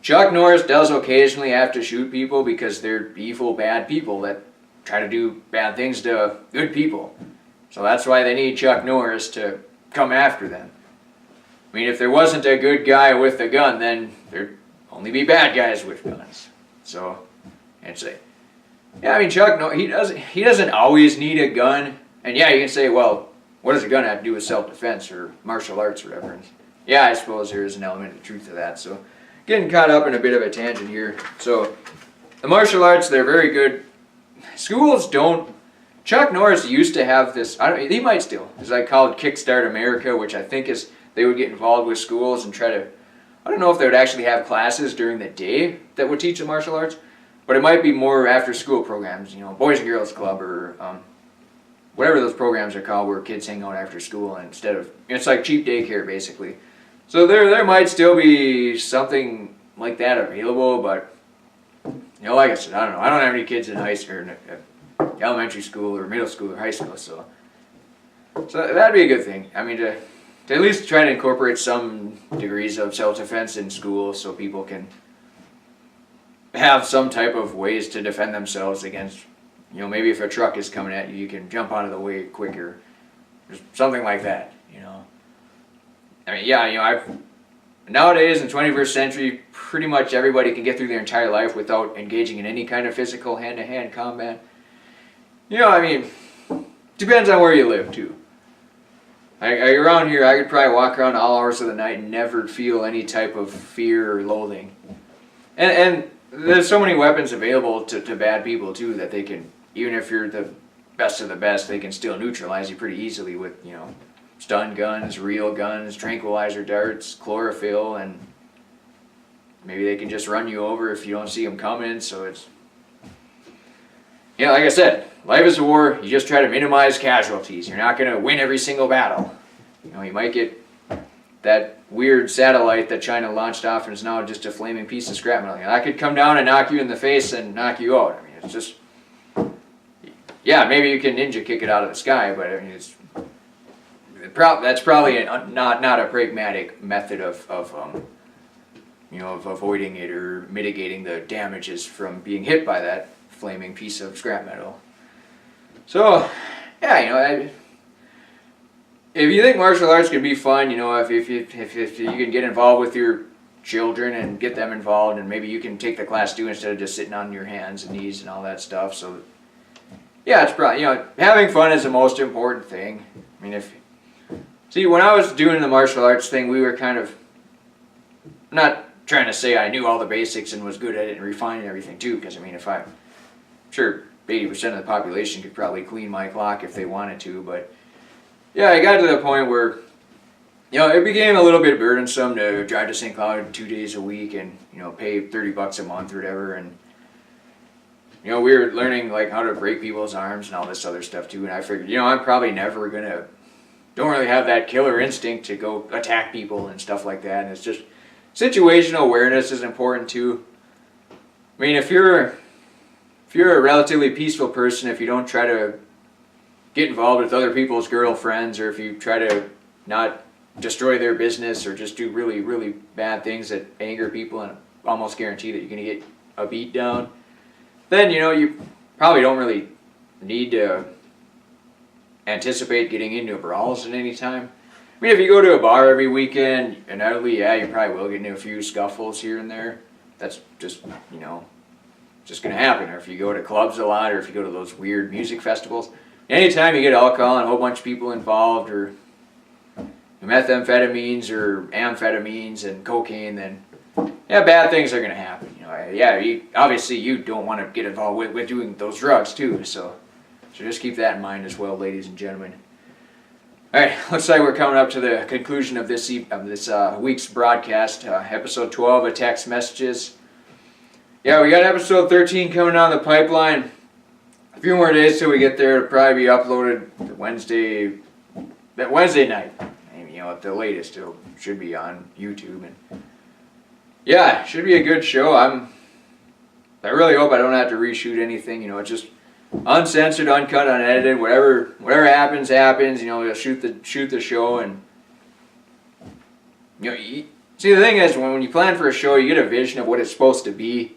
Chuck Norris does occasionally have to shoot people because they're evil, bad people that try to do bad things to good people. So that's why they need Chuck Norris to come after them. I mean, if there wasn't a good guy with a gun, then there'd only be bad guys with guns. So, I mean, Chuck, no, he doesn't always need a gun. And yeah, you can say, well, what does a gun have to do with self-defense or martial arts or whatever? And yeah, I suppose there is an element of truth to that. So, getting caught up in a bit of a tangent here. So, the martial arts, they're very good. Schools don't. Chuck Norris used to have this, he might still, it's like called Kickstart America, which I think is, they would get involved with schools and try to, I don't know if they would actually have classes during the day that would teach the martial arts, but it might be more after school programs, Boys and Girls Club or whatever those programs are called where kids hang out after school and instead of, it's like cheap daycare basically. So there might still be something like that available, but like I said, I don't know. I don't have any kids in high school, or elementary school, or middle school, or high school, so that'd be a good thing. I mean, to at least try to incorporate some degrees of self-defense in school, so people can have some type of ways to defend themselves against. Maybe if a truck is coming at you, you can jump out of the way quicker, or something like that. I mean, yeah, nowadays in the 21st century, pretty much everybody can get through their entire life without engaging in any kind of physical hand-to-hand combat. I mean, depends on where you live, too. Around here, I could probably walk around all hours of the night and never feel any type of fear or loathing. And there's so many weapons available to bad people, too, that they can, even if you're the best of the best, they can still neutralize you pretty easily with, stun guns, real guns, tranquilizer darts, chlorophyll, and maybe they can just run you over if you don't see them coming, so it's... like I said, life is a war. You just try to minimize casualties. You're not going to win every single battle. You might get that weird satellite that China launched off and is now just a flaming piece of scrap metal. That could come down and knock you in the face and knock you out. I mean, it's just... Yeah, maybe you can ninja kick it out of the sky, but I mean, that's probably not a pragmatic method of avoiding it or mitigating the damages from being hit by that flaming piece of scrap metal. So, yeah, if you think martial arts can be fun, if you can get involved with your children and get them involved, and maybe you can take the class too instead of just sitting on your hands and knees and all that stuff. So, yeah, it's probably, having fun is the most important thing. I mean, when I was doing the martial arts thing, we were kind of, not trying to say I knew all the basics and was good at it and refining everything too, because I mean, sure 80% of the population could probably clean my clock if they wanted to, but yeah, I got to the point where, it became a little bit burdensome to drive to St. Cloud 2 days a week and, pay $30 a month or whatever, and, we were learning like how to break people's arms and all this other stuff too, and I figured, I'm probably never don't really have that killer instinct to go attack people and stuff like that, and it's just, situational awareness is important too. I mean, if you're a relatively peaceful person, if you don't try to get involved with other people's girlfriends, or if you try to not destroy their business or just do really, really bad things that anger people and almost guarantee that you're going to get a beat down, then, you probably don't really need to anticipate getting into brawls at any time. I mean, if you go to a bar every weekend, undoubtedly, yeah, you probably will get into a few scuffles here and there. That's just, just going to happen. Or if you go to clubs a lot, or if you go to those weird music festivals, anytime you get alcohol and a whole bunch of people involved, or methamphetamines or amphetamines and cocaine, then yeah, bad things are going to happen. Obviously you don't want to get involved with doing those drugs too. So just keep that in mind as well, ladies and gentlemen. All right, looks like we're coming up to the conclusion of this week's broadcast, episode 12 of Text Messages. Yeah, we got episode 13 coming down the pipeline. A few more days till we get there. It'll probably be uploaded Wednesday that Wednesday night. And, at the latest, it should be on YouTube. And yeah, it should be a good show. I really hope I don't have to reshoot anything. It's just uncensored, uncut, unedited. Whatever happens, happens. We'll shoot the show, and see, the thing is, when you plan for a show, you get a vision of what it's supposed to be,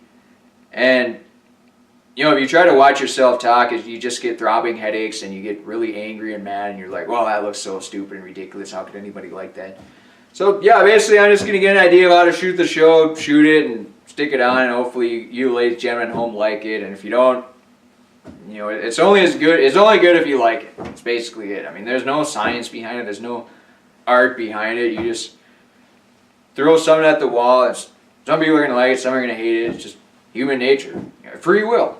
and if you try to watch yourself talk, you just get throbbing headaches, and you get really angry and mad, and you're like, well, that looks so stupid and ridiculous. How could anybody like that? So yeah, basically, I'm just gonna get an idea of how to shoot the show, shoot it, and stick it on, and hopefully you ladies and gentlemen at home like it. And if you don't, it's only good if you like it. That's basically it. I mean, there's no science behind it. There's no art behind it. You just throw something at the wall. Some people are gonna like it, some are gonna hate it. It's just human nature, free will.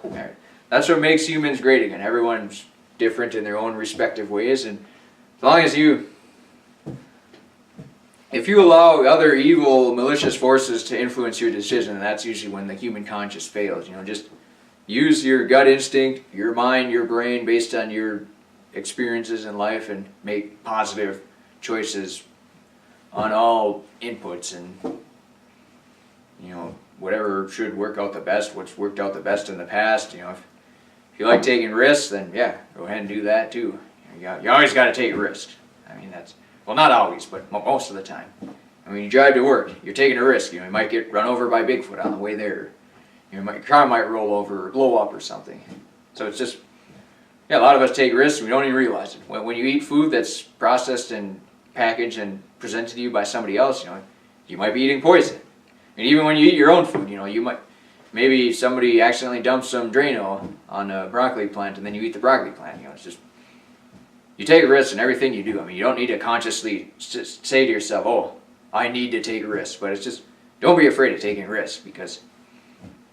That's what makes humans great again. Everyone's different in their own respective ways, and as long as if you allow other evil, malicious forces to influence your decision, that's usually when the human conscience fails. Just use your gut instinct, your mind, your brain, based on your experiences in life, and make positive choices on all inputs, and whatever should work out the best, what's worked out the best in the past. If you like taking risks, then yeah, go ahead and do that too. You always got to take risks. I mean, well, not always, but most of the time. I mean, you drive to work, you're taking a risk. You might get run over by Bigfoot on the way there. Your car might roll over or blow up or something. So it's just, a lot of us take risks and we don't even realize it. When you eat food that's processed and packaged and presented to you by somebody else, you might be eating poison. And even when you eat your own food, maybe somebody accidentally dumps some Drano on a broccoli plant, and then you eat the broccoli plant. It's just, you take a risk in everything you do. I mean, you don't need to consciously say to yourself, oh, I need to take a risk. But it's just, don't be afraid of taking risks, because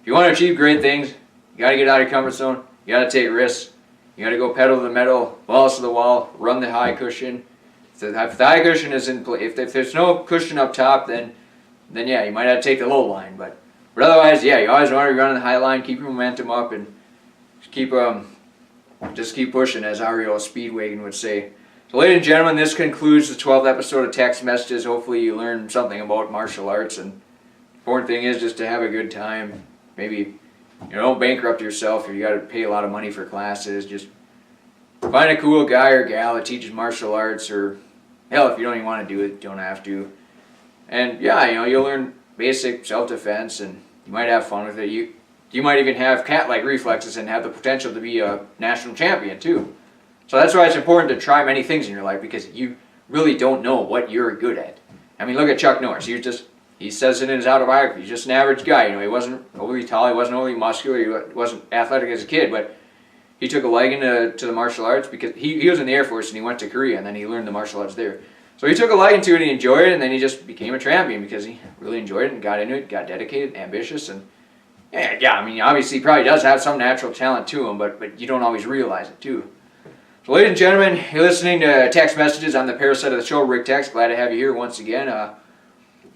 if you want to achieve great things, you got to get out of your comfort zone. You got to take risks. You got to go pedal to the metal, balls to the wall, run the high cushion. If the high cushion is in place, if there's no cushion up top, then yeah, you might have to take the low line. But otherwise, yeah, you always want to be running the high line, keep your momentum up, and just keep pushing, as Ariel Speedwagon would say. So, ladies and gentlemen, this concludes the 12th episode of Text Messages. Hopefully you learned something about martial arts, and the important thing is just to have a good time. Maybe, don't bankrupt yourself if you got to pay a lot of money for classes. Just find a cool guy or gal that teaches martial arts, or hell, if you don't even want to do it, you don't have to. And yeah, you'll learn basic self-defense, and you might have fun with it. You might even have cat-like reflexes and have the potential to be a national champion too. So that's why it's important to try many things in your life, because you really don't know what you're good at. I mean, look at Chuck Norris. He says it in his autobiography. He's just an average guy. He wasn't overly tall. He wasn't overly muscular. He wasn't athletic as a kid, but he took a liking to the martial arts because he was in the Air Force and he went to Korea, and then he learned the martial arts there. So he took a liking to it and he enjoyed it, and then he just became a champion because he really enjoyed it and got into it, got dedicated, ambitious, and yeah, I mean, obviously he probably does have some natural talent to him, but you don't always realize it too. So ladies and gentlemen, you're listening to Text Messages. I'm the parasite of the show, Rick Tex. Glad to have you here once again.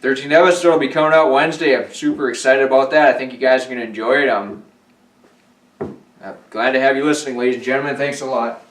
13th episode will be coming out Wednesday. I'm super excited about that. I think you guys are going to enjoy it. I'm glad to have you listening, ladies and gentlemen. Thanks a lot.